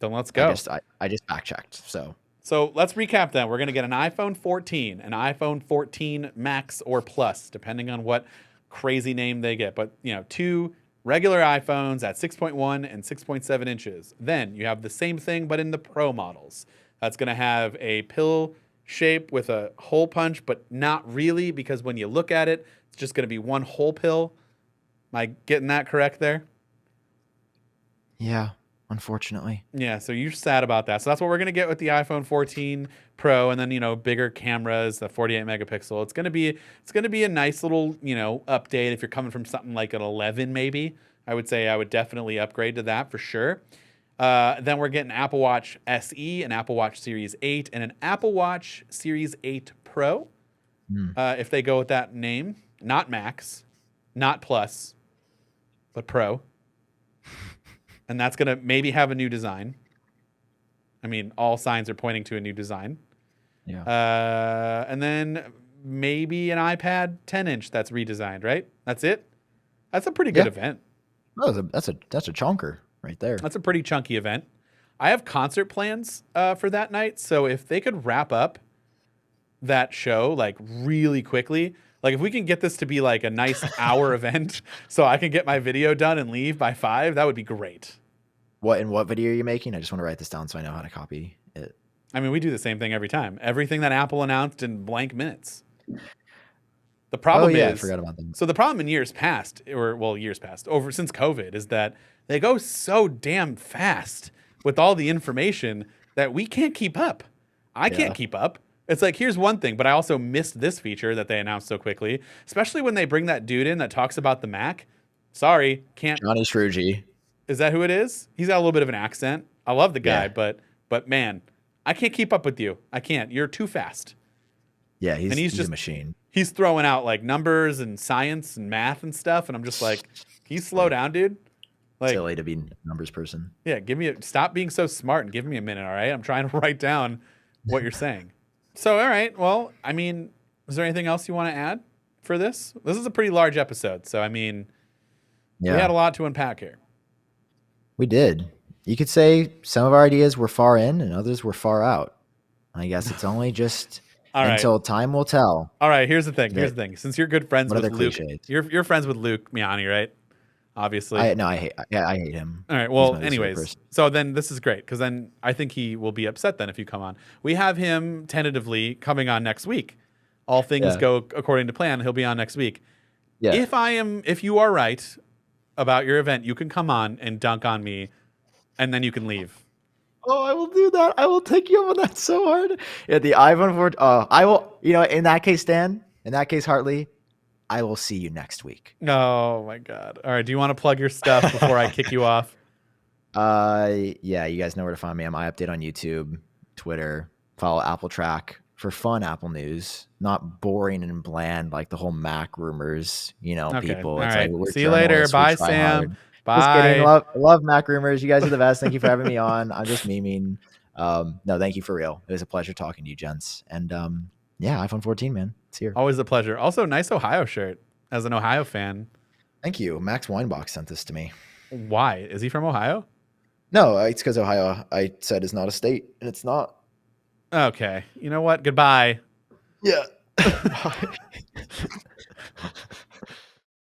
B: Then let's go.
C: I just fact checked. So
B: let's recap then. We're going to get an iPhone 14, an iPhone 14 Max or Plus, depending on what crazy name they get. But, 2 regular iPhones at 6.1 and 6.7 inches. Then you have the same thing, but in the Pro models. That's going to have a pill shape with a hole punch, but not really, because when you look at it, it's just going to be one whole pill. Am I getting that correct there?
C: Yeah, unfortunately.
B: Yeah, so you're sad about that. So that's what we're going to get with the iPhone 14 Pro, and then, bigger cameras, the 48 megapixel. It's going to be a nice little, update if you're coming from something like an 11 maybe. I would say I would definitely upgrade to that for sure. Then we're getting Apple Watch SE, an Apple Watch Series 8, and an Apple Watch Series 8 Pro. If they go with that name. Not Max, not Plus, but Pro. And that's going to maybe have a new design. I mean, all signs are pointing to a new design.
C: Yeah.
B: And then maybe an iPad 10-inch that's redesigned, right? That's it? That's a pretty good event.
C: Oh, that's a chonker right there.
B: That's a pretty chunky event. I have concert plans for that night. So if they could wrap up that show like really quickly, like if we can get this to be like a nice hour event so I can get my video done and leave by 5, that would be great.
C: What video are you making? I just want to write this down so I know how to copy it.
B: I mean, we do the same thing every time. Everything that Apple announced in blank minutes. The problem
C: I
B: is,
C: forgot about that.
B: so the problem in years past, over since COVID, is that they go so damn fast with all the information that we can't keep up. I can't keep up. It's like, here's one thing, but I also missed this feature that they announced so quickly, especially when they bring that dude in that talks about the Mac. Sorry, can't.
C: Johnny Scrooge.
B: Is that who it is? He's got a little bit of an accent. I love the guy,
C: Yeah.
B: but man, I can't keep up with you. I can't. You're too fast.
C: Yeah, he's
B: just
C: a machine.
B: He's throwing out like numbers and science and math and stuff, and I'm just like, can you slow down, dude? Like,
C: Silly to be a numbers person.
B: yeah, stop being so smart and give me a minute, all right? I'm trying to write down what you're saying. So, all right, well, I mean, is there anything else you want to add for this? This is a pretty large episode, so I mean,
C: Yeah,
B: we had a lot to unpack here.
C: we did. You could say some of our ideas were far in and others were far out. I guess it's only just
B: All right.
C: until time will tell.
B: All right, here's the thing.
C: Yeah.
B: Here's the thing. Since you're good friends
C: What
B: with
C: other
B: Luke,
C: cliches?
B: you're friends with Luke Miani, right? Obviously.
C: I hate him.
B: All right.
C: He's
B: Well,
C: my least favorite
B: anyways,
C: person.
B: so then this is great because then I think he will be upset then if you come on. We have him tentatively coming on next week. All things
C: Yeah.
B: go according to plan. He'll be on next week.
C: Yeah.
B: If you are right about your event, you can come on and dunk on me, and then you can leave.
C: Oh, I will do that. I will take you up on that so hard. Yeah, the iPhone 4. I will. In that case, Dan. In that case, Hartley. I will see you next week.
B: Oh my God. All right. Do you want to plug your stuff before I kick you off?
C: Yeah, you guys know where to find me. I'm iUpdate on YouTube, Twitter. Follow Apple Track for fun Apple news, not boring and bland like the whole Mac rumors.
B: Okay.
C: People.
B: All
C: It's
B: right.
C: like, we're
B: See you later.
C: journalists, we
B: Bye,
C: try
B: Sam.
C: hard. Just kidding.
B: Bye.
C: Love Mac rumors. You guys are the best. Thank you for having me on. I'm just memeing. No, thank you for real. It was a pleasure talking to you, gents. And yeah, iPhone 14, man, it's here.
B: Always a pleasure. Also, nice Ohio shirt. As an Ohio fan,
C: Thank you. Max Weinbach sent this to me.
B: why is he from Ohio?
C: No, it's because Ohio, I said, is not a state, and it's not.
B: Okay. You know what? Goodbye.
C: Yeah.